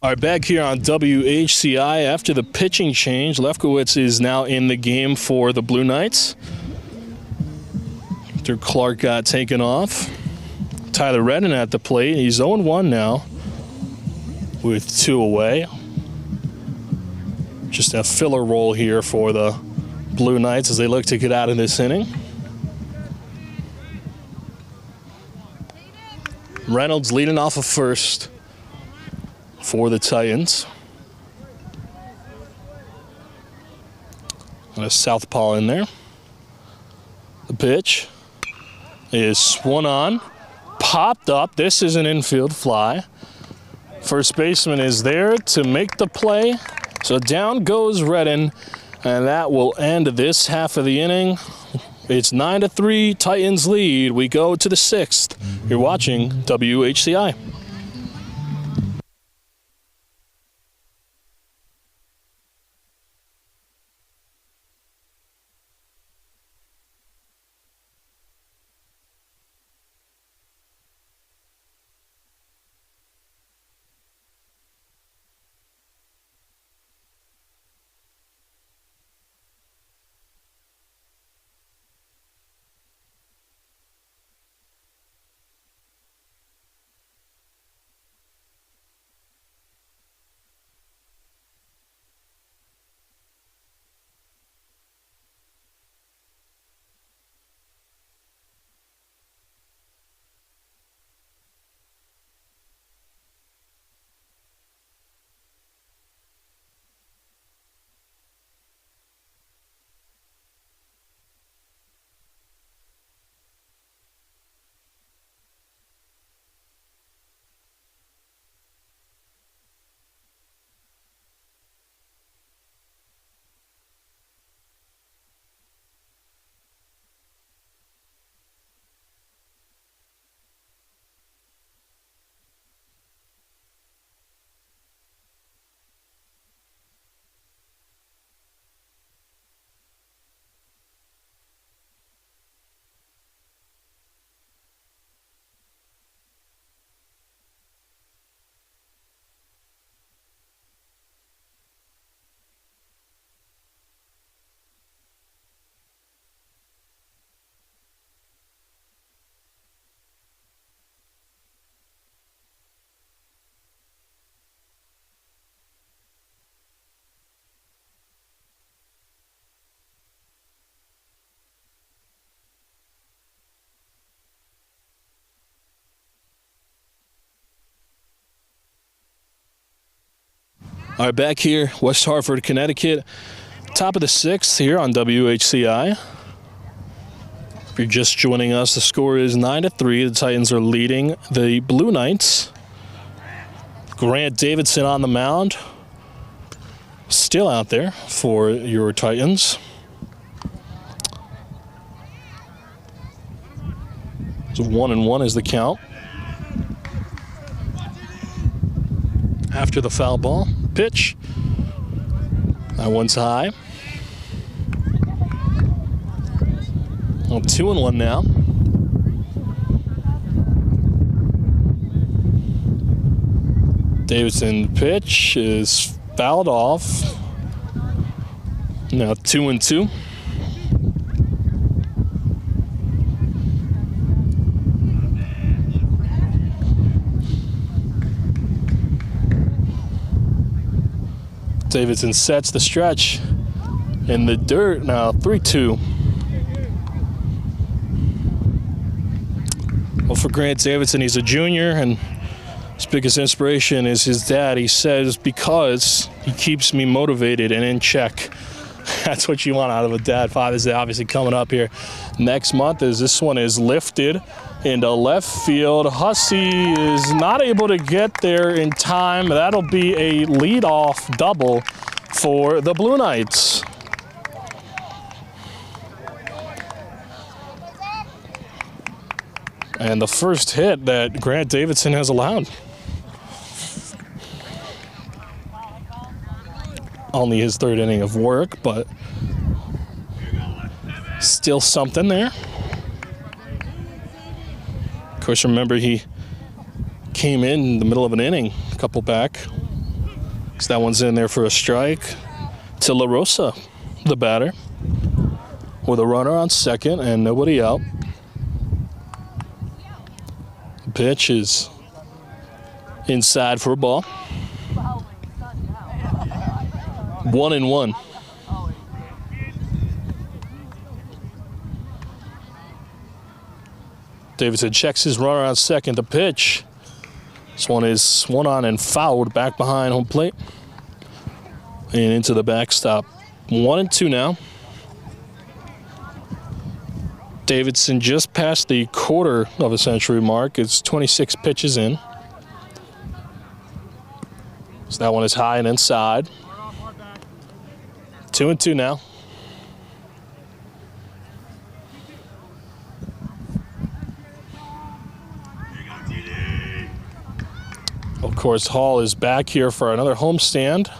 All right, back here on WHCI after the pitching change. Lefkowitz is now in the game for the Blue Knights. After Clark got taken off. Tyler Redden at the plate. He's 0-1 now with 2 away. Just a filler role here for the Blue Knights as they look to get out of this inning. Reynolds leading off of first for the Titans. And a southpaw in there. The pitch is swung on, popped up. This is an infield fly. First baseman is there to make the play. So down goes Redden, and that will end this half of the inning. It's 9-3, Titans lead. We go to the 6th. You're watching WHCI. All right, back here, West Hartford, Connecticut. Top of the 6th here on WHCI. If you're just joining us, the score is 9-3. The Titans are leading the Blue Knights. Grant Davidson on the mound. Still out there for your Titans. So 1-1 is the count. After the foul ball, pitch. That one's high. Well, 2-1 now. Davidson pitch is fouled off. Now 2-2. Davidson sets the stretch in the dirt. Now 3-2. Well, for Grant Davidson, he's a junior, and his biggest inspiration is his dad. He says, because he keeps me motivated and in check. That's what you want out of a dad. Father's Day obviously coming up here next month, as this one is lifted into left field. Hussey is not able to get there in time. That'll be a leadoff double for the Blue Knights. And the first hit that Grant Davidson has allowed. Only his 3rd inning of work, but still something there. Of course, remember, he came in the middle of an inning, a couple back. So that one's in there for a strike. To La Rosa, the batter, with a runner on second and nobody out. The pitch is inside for a ball. 1-1. Davidson checks his runner on second. The pitch. This one is swung on and fouled back behind home plate. And into the backstop. 1-2 now. Davidson just passed the quarter of a century mark. It's 26 pitches in. So that one is high and inside. 2-2 now. Of course, Hall is back here for another homestand.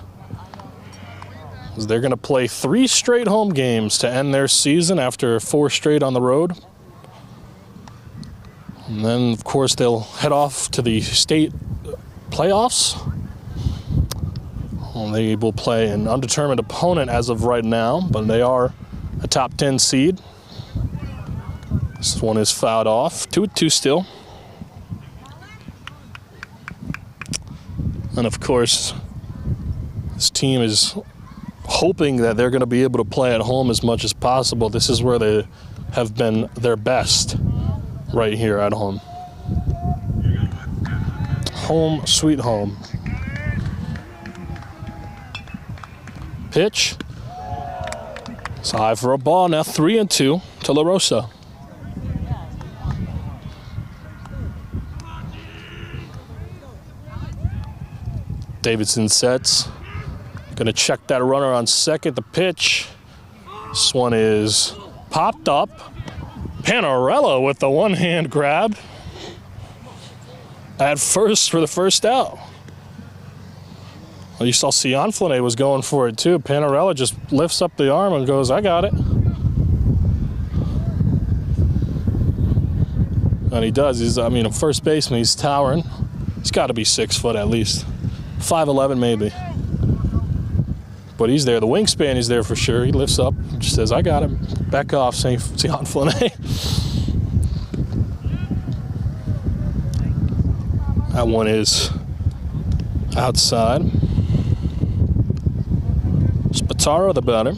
They're going to play 3 straight home games to end their season after 4 straight on the road. And then, of course, they'll head off to the state playoffs. Well, they will play an undetermined opponent as of right now, but they are a top 10 seed. This one is fouled off. 2-2 still. And of course, this team is hoping that they're going to be able to play at home as much as possible. This is where they have been their best, right here at home. Home sweet home. Pitch. It's high for a ball. Now 3-2 to La Rosa. Davidson sets. Going to check that runner on second. The pitch. This one is popped up. Panarello with the one-hand grab at first for the first out. Well, you saw Cianflone was going for it too. Panarello just lifts up the arm and goes, I got it. And he does. He's, I mean, a first baseman. He's towering. He's got to be 6 foot at least. 5'11" maybe. But he's there. The wingspan is there for sure. He lifts up, just says, I got him. Back off, St. Cianflone. That one is outside. Spataro, the batter.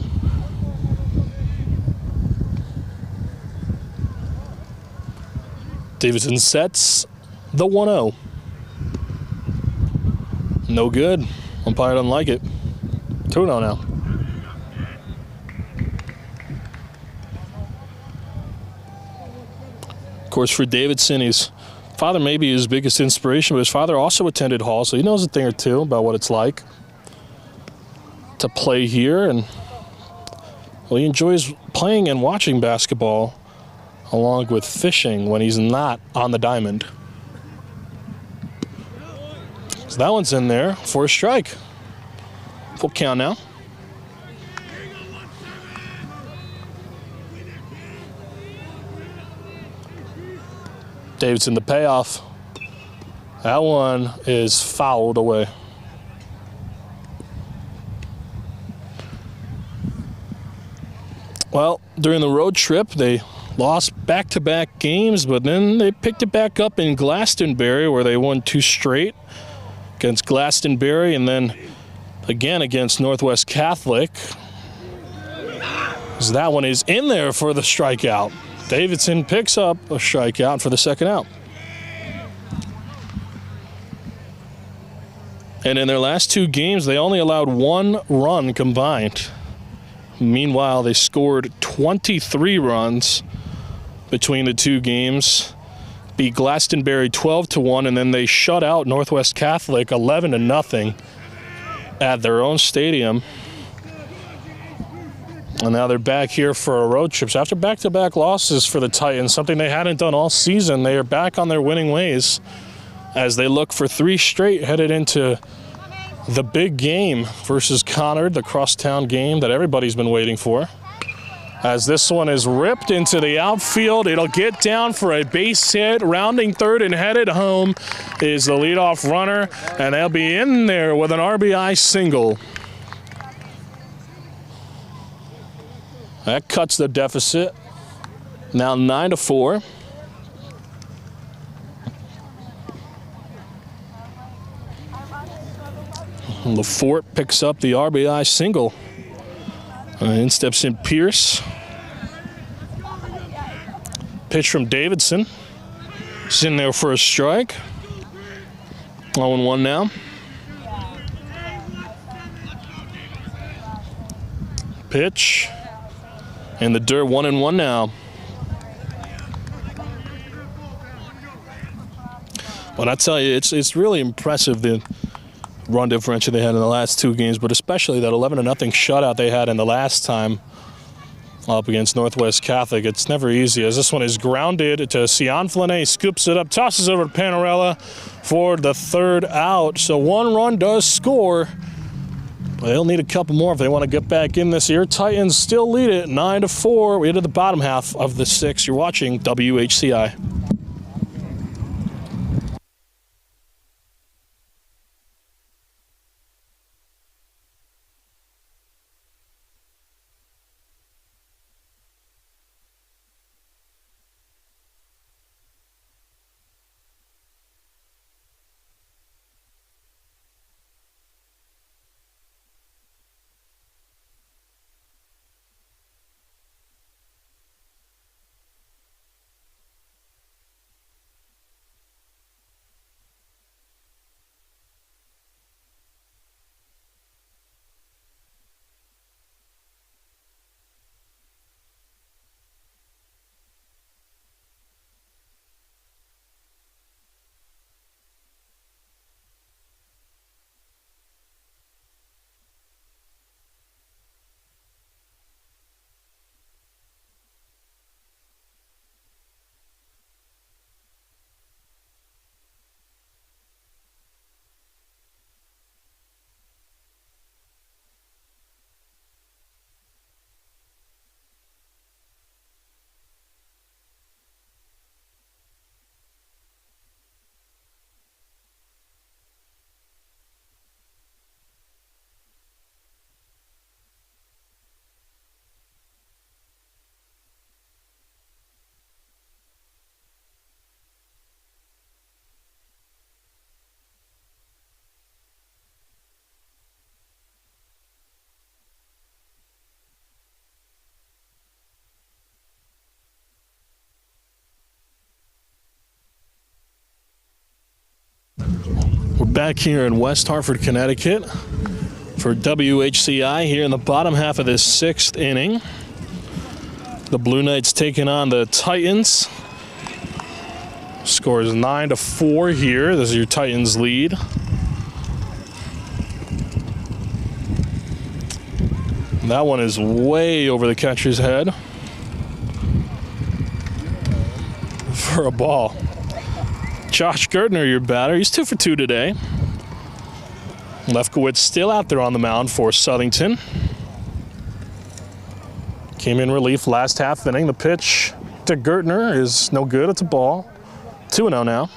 Davidson sets the 1-0. No good Umpire doesn't like it. 2-0 now. Of course, for Davidson, his father may be his biggest inspiration, but his father also attended Hall, so he knows a thing or two about what it's like to play here. And well, he enjoys playing and watching basketball along with fishing when he's not on the diamond. So that one's in there for a strike. Full count now. Davidson, the payoff. That one is fouled away. Well, during the road trip, they lost back-to-back games, but then they picked it back up in Glastonbury, where they won 2 straight against Glastonbury and then again against Northwest Catholic. So that one is in there for the strikeout. Davidson picks up a strikeout for the second out. And in their last 2 games, they only allowed 1 run combined. Meanwhile, they scored 23 runs between the 2 games, beat Glastonbury 12-1, and then they shut out Northwest Catholic 11-0 at their own stadium. And now they're back here for a road trip. So after back-to-back losses for the Titans, something they hadn't done all season, they are back on their winning ways as they look for 3 straight headed into the big game versus Conard, the crosstown game that everybody's been waiting for. As this one is ripped into the outfield, it'll get down for a base hit. Rounding third and headed home is the leadoff runner, and they'll be in there with an RBI single. That cuts the deficit. Now 9-4. LaForte picks up the RBI single. In steps in Pierce. Pitch from Davidson. He's in there for a strike. 0-1 now. Pitch. In the dirt, 1-1 now. But I tell you, it's really impressive, the run differential they had in the last 2 games, but especially that 11-0 shutout they had in the last time up against Northwest Catholic. It's never easy, as this one is grounded to Cianflane, scoops it up, tosses over to Panarella for the 3rd out. So 1 run does score. They'll need a couple more if they want to get back in this year. Titans still lead it 9-4. We into the bottom half of the 6th. You're watching WHCI. Back here in West Hartford, Connecticut for WHCI here in the bottom half of this 6th inning. The Blue Knights taking on the Titans. Score is 9-4 here. This is your Titans lead. That one is way over the catcher's head for a ball. Josh Gertner, your batter. He's 2 for 2 today. Lefkowitz still out there on the mound for Southington. Came in relief last half inning. The pitch to Gertner is no good. It's a ball. 2-0 now.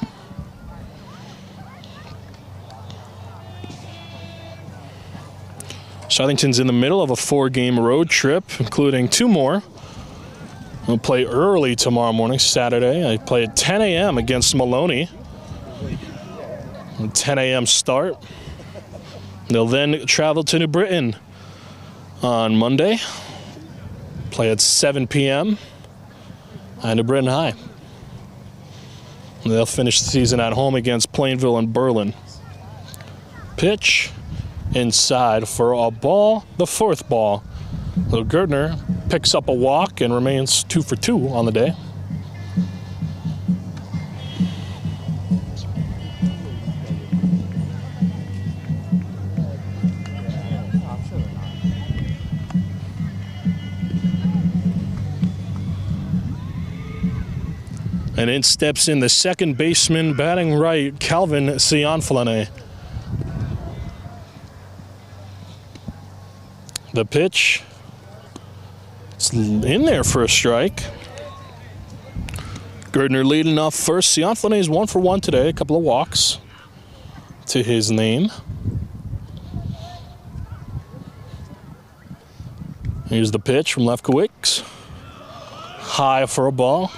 Southington's in the middle of a 4-game road trip, including 2 more. We'll play early tomorrow morning, Saturday. I play at 10 a.m. against Maloney. A 10 a.m. start. They'll then travel to New Britain on Monday. Play at 7 p.m. at New Britain High. And they'll finish the season at home against Plainville and Berlin. Pitch inside for a ball, the 4th ball. So Gertner picks up a walk and remains 2 for 2 on the day. And in steps in the second baseman, batting right, Calvin Cianflane. The pitch, it's in there for a strike. Gertner leading off first. Cianflane is 1 for 1 today, a couple of walks to his name. Here's the pitch from Lefkowitz. High for a ball.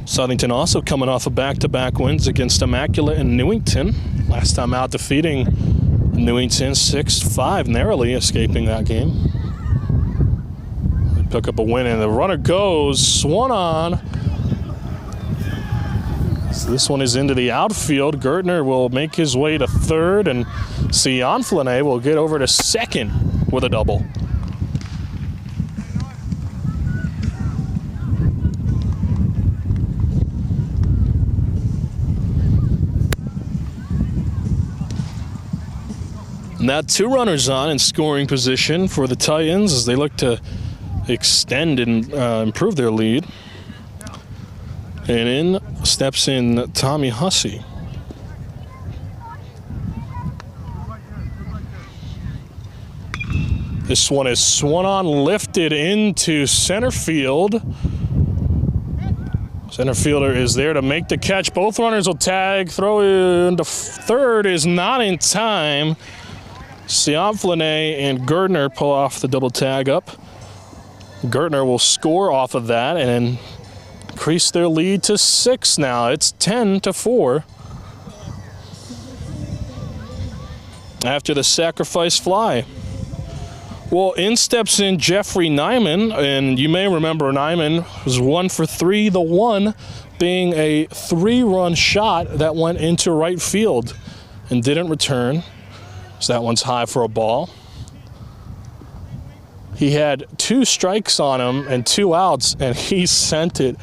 Southington also coming off of back-to-back wins against Immaculate and Newington. Last time out defeating Newington 6-5, narrowly escaping that game. They pick up a win and the runner goes, swung on. So this one is into the outfield. Gertner will make his way to third and Cianflane will get over to second with a double. Now 2 runners on in scoring position for the Titans as they look to extend and improve their lead. And in steps in Tommy Hussey. This one is swung on, lifted into center field. Center fielder is there to make the catch. Both runners will tag. Throw into third is not in time. Cianflane and Gertner pull off the double tag up. Gertner will score off of that and increase their lead to 6 now. It's 10-4. After the sacrifice fly. Well, in steps in Jeffrey Nyman, and you may remember Nyman was 1 for 3, the one being a 3-run shot that went into right field and didn't return. So that one's high for a ball. He had 2 strikes on him and 2 outs, and he sent it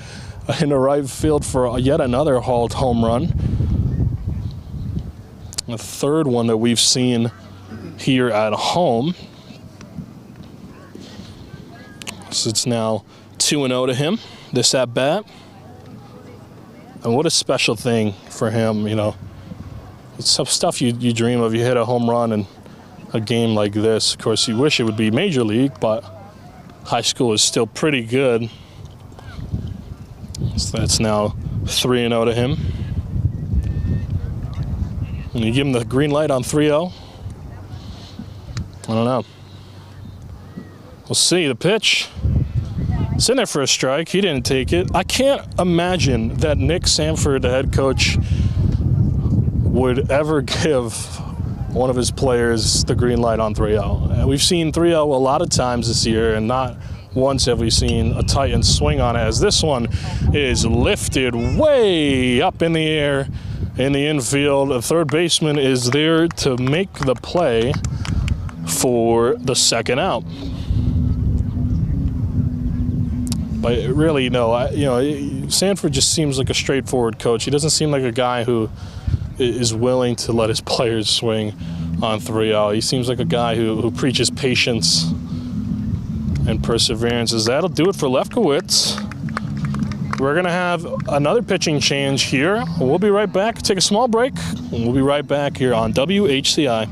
into right field for yet another hauled home run. The 3rd one that we've seen here at home. So it's now 2-0 to him, this at bat. And what a special thing for him, you know. It's some stuff you dream of. You hit a home run in a game like this. Of course, you wish it would be major league, but high school is still pretty good. So that's now 3-0 to him. And you give him the green light on 3-0? I don't know. We'll see. The pitch. It's in there for a strike. He didn't take it. I can't imagine that Nick Sanford, the head coach, would ever give one of his players the green light on 3-0. We've seen 3-0 a lot of times this year and not once have we seen a Titan swing on it, as this one is lifted way up in the air in the infield. The third baseman is there to make the play for the second out. But really, no, Sanford just seems like a straightforward coach. He doesn't seem like a guy who is willing to let his players swing on 3-0. He seems like a guy who preaches patience and perseverance. As that'll do it for Lefkowitz. We're going to have another pitching change here. We'll be right back. Take a small break, and we'll be right back here on WHCI.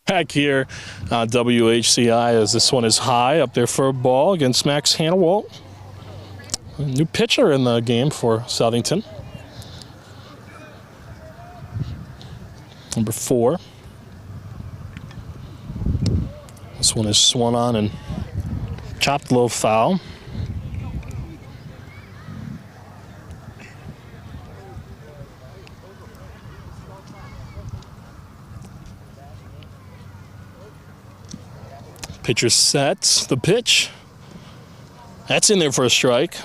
Back here on WHCI, as this one is high up there for a ball against Max Hannawalt. A new pitcher in the game for Southington. Number 4. This one is swung on and chopped low foul. Pitcher sets the pitch. That's in there for a strike.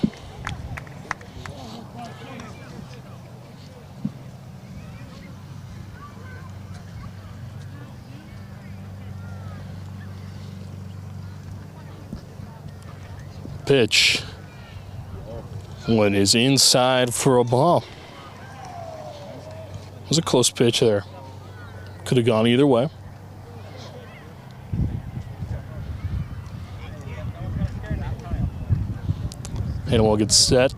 Pitch. One is inside for a ball. It was a close pitch there. Could have gone either way. Hannawalt gets set,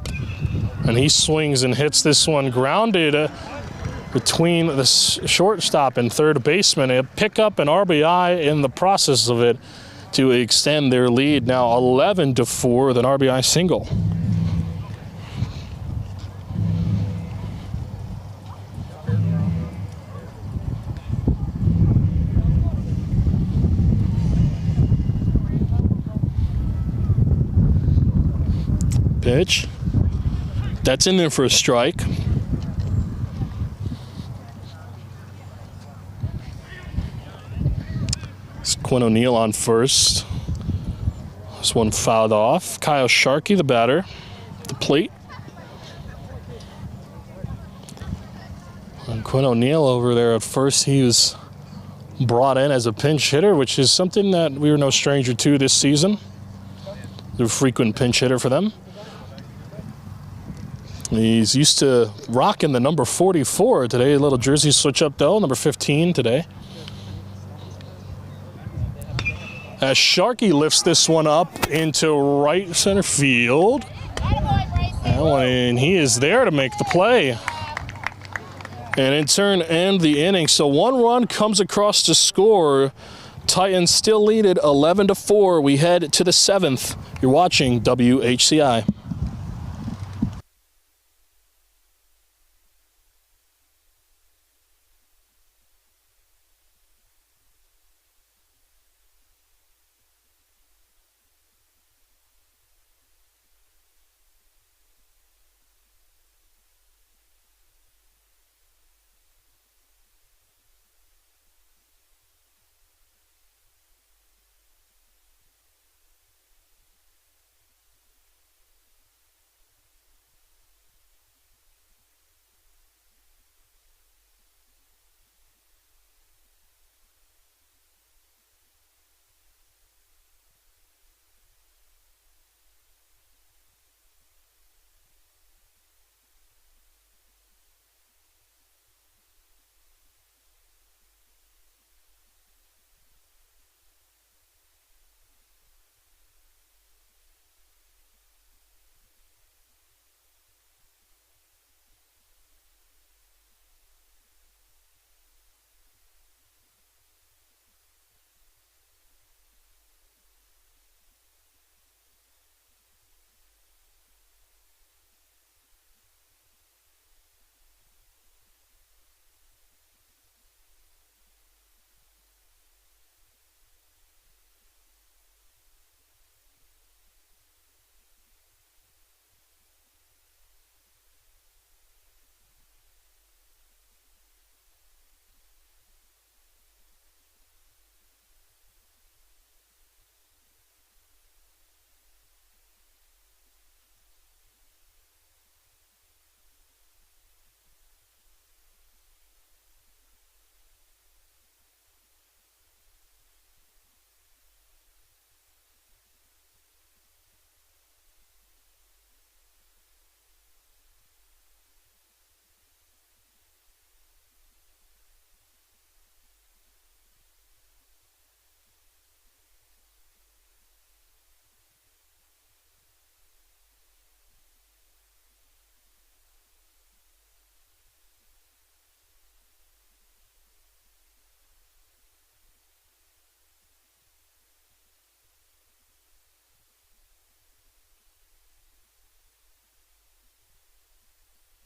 and he swings and hits this one grounded between the shortstop and third baseman. A pick up an RBI in the process of it to extend their lead now 11-4 with an RBI single. Pitch. That's in there for a strike. It's Quinn O'Neill on first. This one fouled off. Kyle Sharkey, the batter, at the plate. And Quinn O'Neill over there at first, he was brought in as a pinch hitter, which is something that we were no stranger to this season. They're a frequent pinch hitter for them. He's used to rocking the number 44 today. A little jersey switch up though, number 15 today. As Sharkey lifts this one up into right center field. And he is there to make the play. And in turn, end the inning. So 1 run comes across to score. Titans still lead it 11-4. We head to the 7th. You're watching WHCI.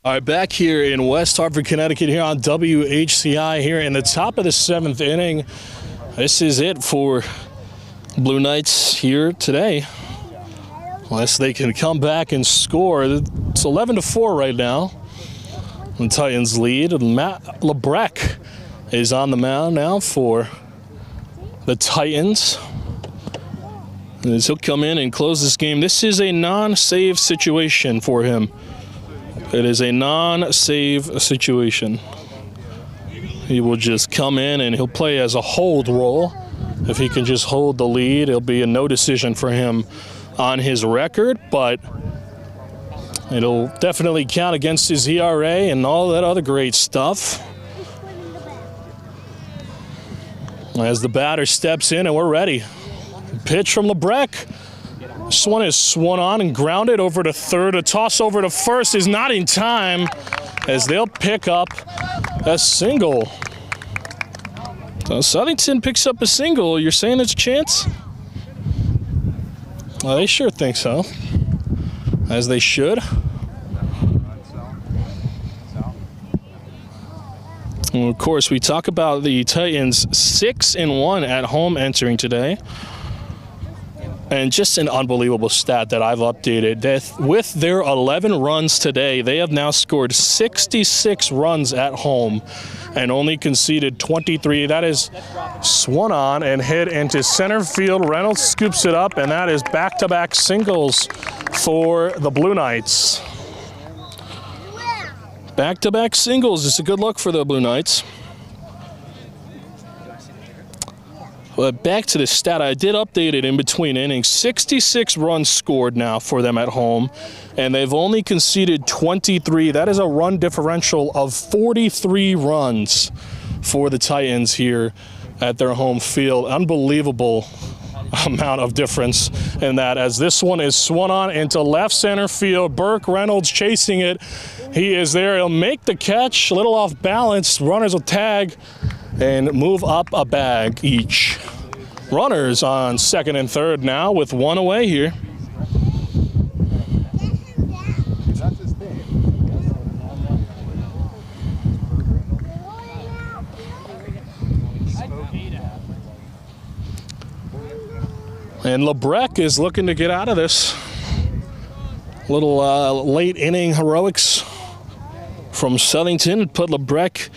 All right, back here in West Hartford, Connecticut, here on WHCI, here in the top of the 7th inning. This is it for Blue Knights here today. Unless they can come back and score. It's 11-4 right now. The Titans lead. Matt LeBrecq is on the mound now for the Titans. As he'll come in and close this game. This is a non-save situation for him. It is a non-save situation. He will just come in and he'll play as a hold role. If he can just hold the lead, it'll be a no decision for him on his record, but it'll definitely count against his ERA and all that other great stuff. As the batter steps in and we're ready. Pitch from LeBrecq. This one is swung on and grounded over to third. A toss over to first is not in time as they'll pick up a single. So Southington picks up a single. You're saying there's a chance? Well, they sure think so, as they should. And of course, we talk about the Titans 6-1 at home entering today. And just an unbelievable stat that I've updated. That with their 11 runs today, they have now scored 66 runs at home and only conceded 23. That is swung on and hit into center field. Reynolds scoops it up, and that is back-to-back singles for the Blue Knights. Back-to-back singles. It's a good look for the Blue Knights. But back to the stat, I did update it in between innings. 66 runs scored now for them at home, and they've only conceded 23. That is a run differential of 43 runs for the Titans here at their home field. Unbelievable amount of difference in that, as this one is swung on into left center field. Burke Reynolds chasing it. He is there. He'll make the catch. A little off balance. Runners will tag and move up a bag each. Runners on second and third now with one away here. And LeBrecq is looking to get out of this. Little late inning heroics from Southington put LeBrecq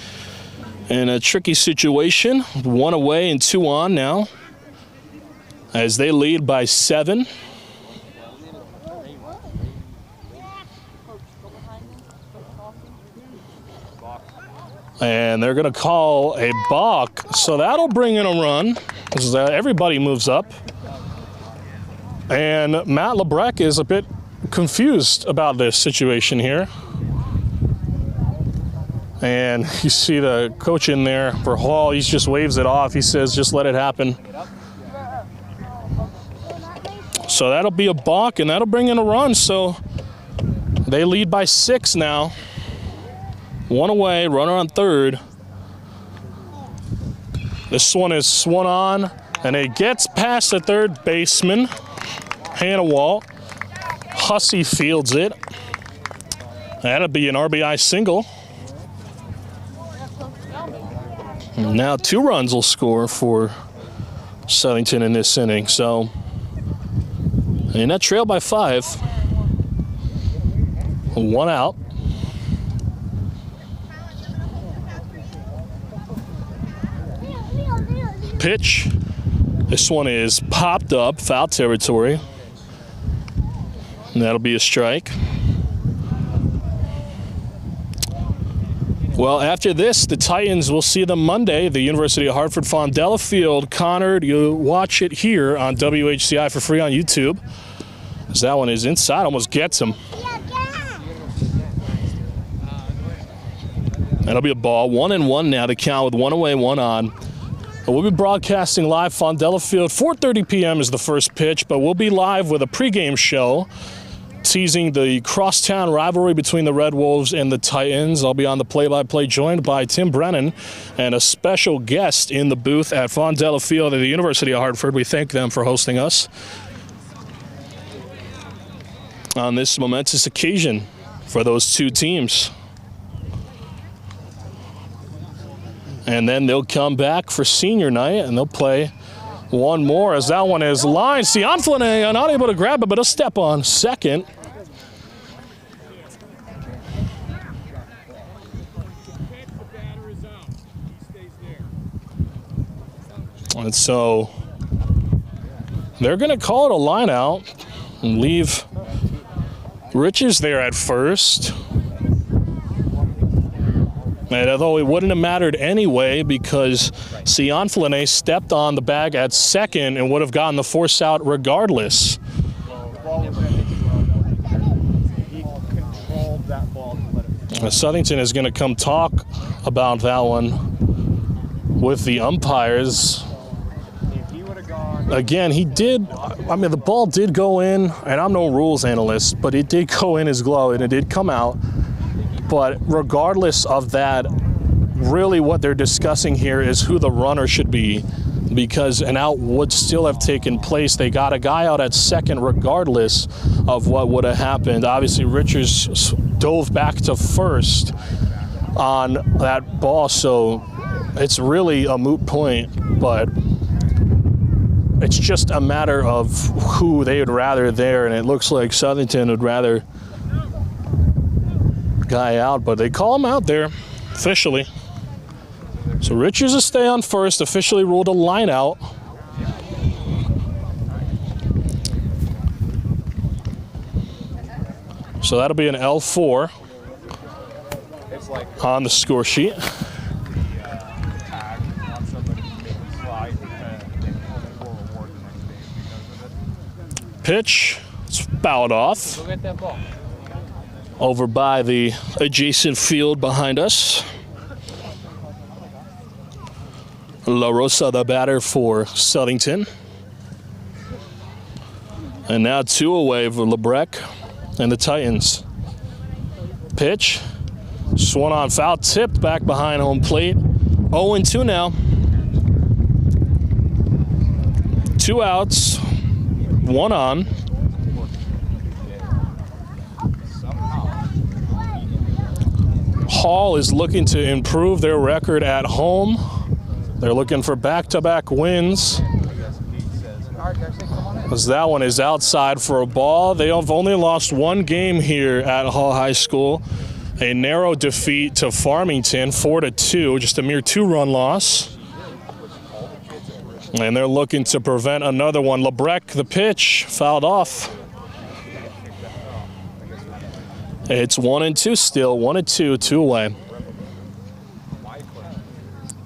in a tricky situation. One away and two on now, as they lead by 7. And they're going to call a balk, so that'll bring in a run. Everybody moves up. And Matt LeBrecq is a bit confused about this situation here. And you see the coach in there for Hall. He just waves it off. He says, just let it happen. So that'll be a balk, and that'll bring in a run. So they lead by 6 now. One away, runner on third. This one is swung on, and it gets past the third baseman, Hannawalt. Hussey fields it. That'll be an RBI single. And now 2 runs will score for Southington in this inning. So, and that trail by 5. 1 out. Pitch. This one is popped up, foul territory. And that'll be a strike. Well, after this, the Titans will see them Monday, the University of Hartford Fondella Field. Connor, you watch it here on WHCI for free on YouTube. As that one is inside, almost gets him. That'll be a ball. 1-1 now, the count with 1 away, 1 on. We'll be broadcasting live Fondella Field. 4:30 p.m. is the first pitch, but we'll be live with a pregame show teasing the crosstown rivalry between the Red Wolves and the Titans. I'll be on the play-by-play, joined by Tim Brennan and a special guest in the booth at Fondella Field at the University of Hartford. We thank them for hosting us on this momentous occasion for those two teams. And then they'll come back for senior night, and they'll play one more, as that one is lined. Cianflone not able to grab it, but a step on second. And so they're going to call it a line out and leave Riches there at first. And although it wouldn't have mattered anyway, because Cianflone stepped on the bag at second and would have gotten the force out regardless. Southington is going to come talk about that one with the umpires. Again, the ball did go in, and I'm no rules analyst, but it did go in his glove and it did come out. But regardless of that, really what they're discussing here is who the runner should be, because an out would still have taken place. They got a guy out at second regardless of what would have happened. Obviously, Richards dove back to first on that ball, so it's really a moot point, but it's just a matter of who they would rather there, and it looks like Southington would rather guy out, but they call him out there officially. So Richards will stay on first, officially ruled a line out. So that'll be an L4 on the score sheet. pitch. It's fouled off. Go get that ball. Over by the adjacent field behind us. La Rosa, the batter for Southington. And now 2 away for Lebrecq and the Titans. Pitch. Swung on, foul, tipped back behind home plate. 0-2 now. 2 outs, 1 on. Hall is looking to improve their record at home. They're looking for back-to-back wins. As that one is outside for a ball. They have only lost 1 game here at Hall High School. A narrow defeat to Farmington, 4-2, just a mere 2-run loss. And they're looking to prevent another one. Lebrecq, the pitch, fouled off. It's 1-2 still, 1-2, 2 away.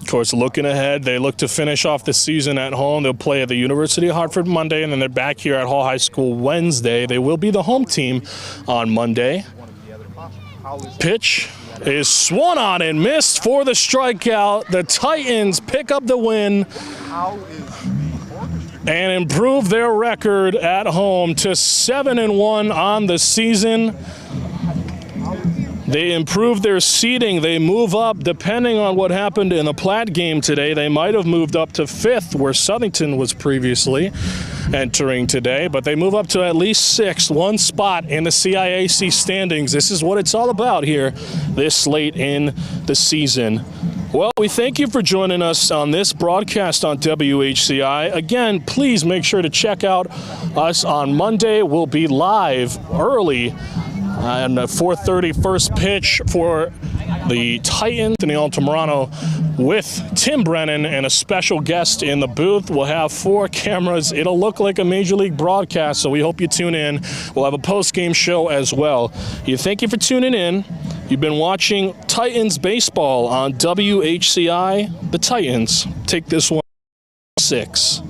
Of course, looking ahead, they look to finish off the season at home. They'll play at the University of Hartford Monday, and then they're back here at Hall High School Wednesday. They will be the home team on Monday. Pitch is swung on and missed for the strikeout. The Titans pick up the win and improve their record at home to 7-1 on the season. They improve their seeding. They move up, depending on what happened in the Platte game today. They might have moved up to 5th, where Southington was previously entering today, but they move up to at least 6th, 1 spot in the CIAC standings. This is what it's all about here this late in the season. Well, we thank you for joining us on this broadcast on WHCI. Again, please make sure to check out us on Monday. We'll be live early and a 4:30 first pitch for the Titans in the Altamirano with Tim Brennan and a special guest in the booth. We'll have 4 cameras. It'll look like a Major League broadcast, so we hope you tune in. We'll have a post-game show as well. Thank you for tuning in. You've been watching Titans baseball on WHCI. The Titans take this one 6.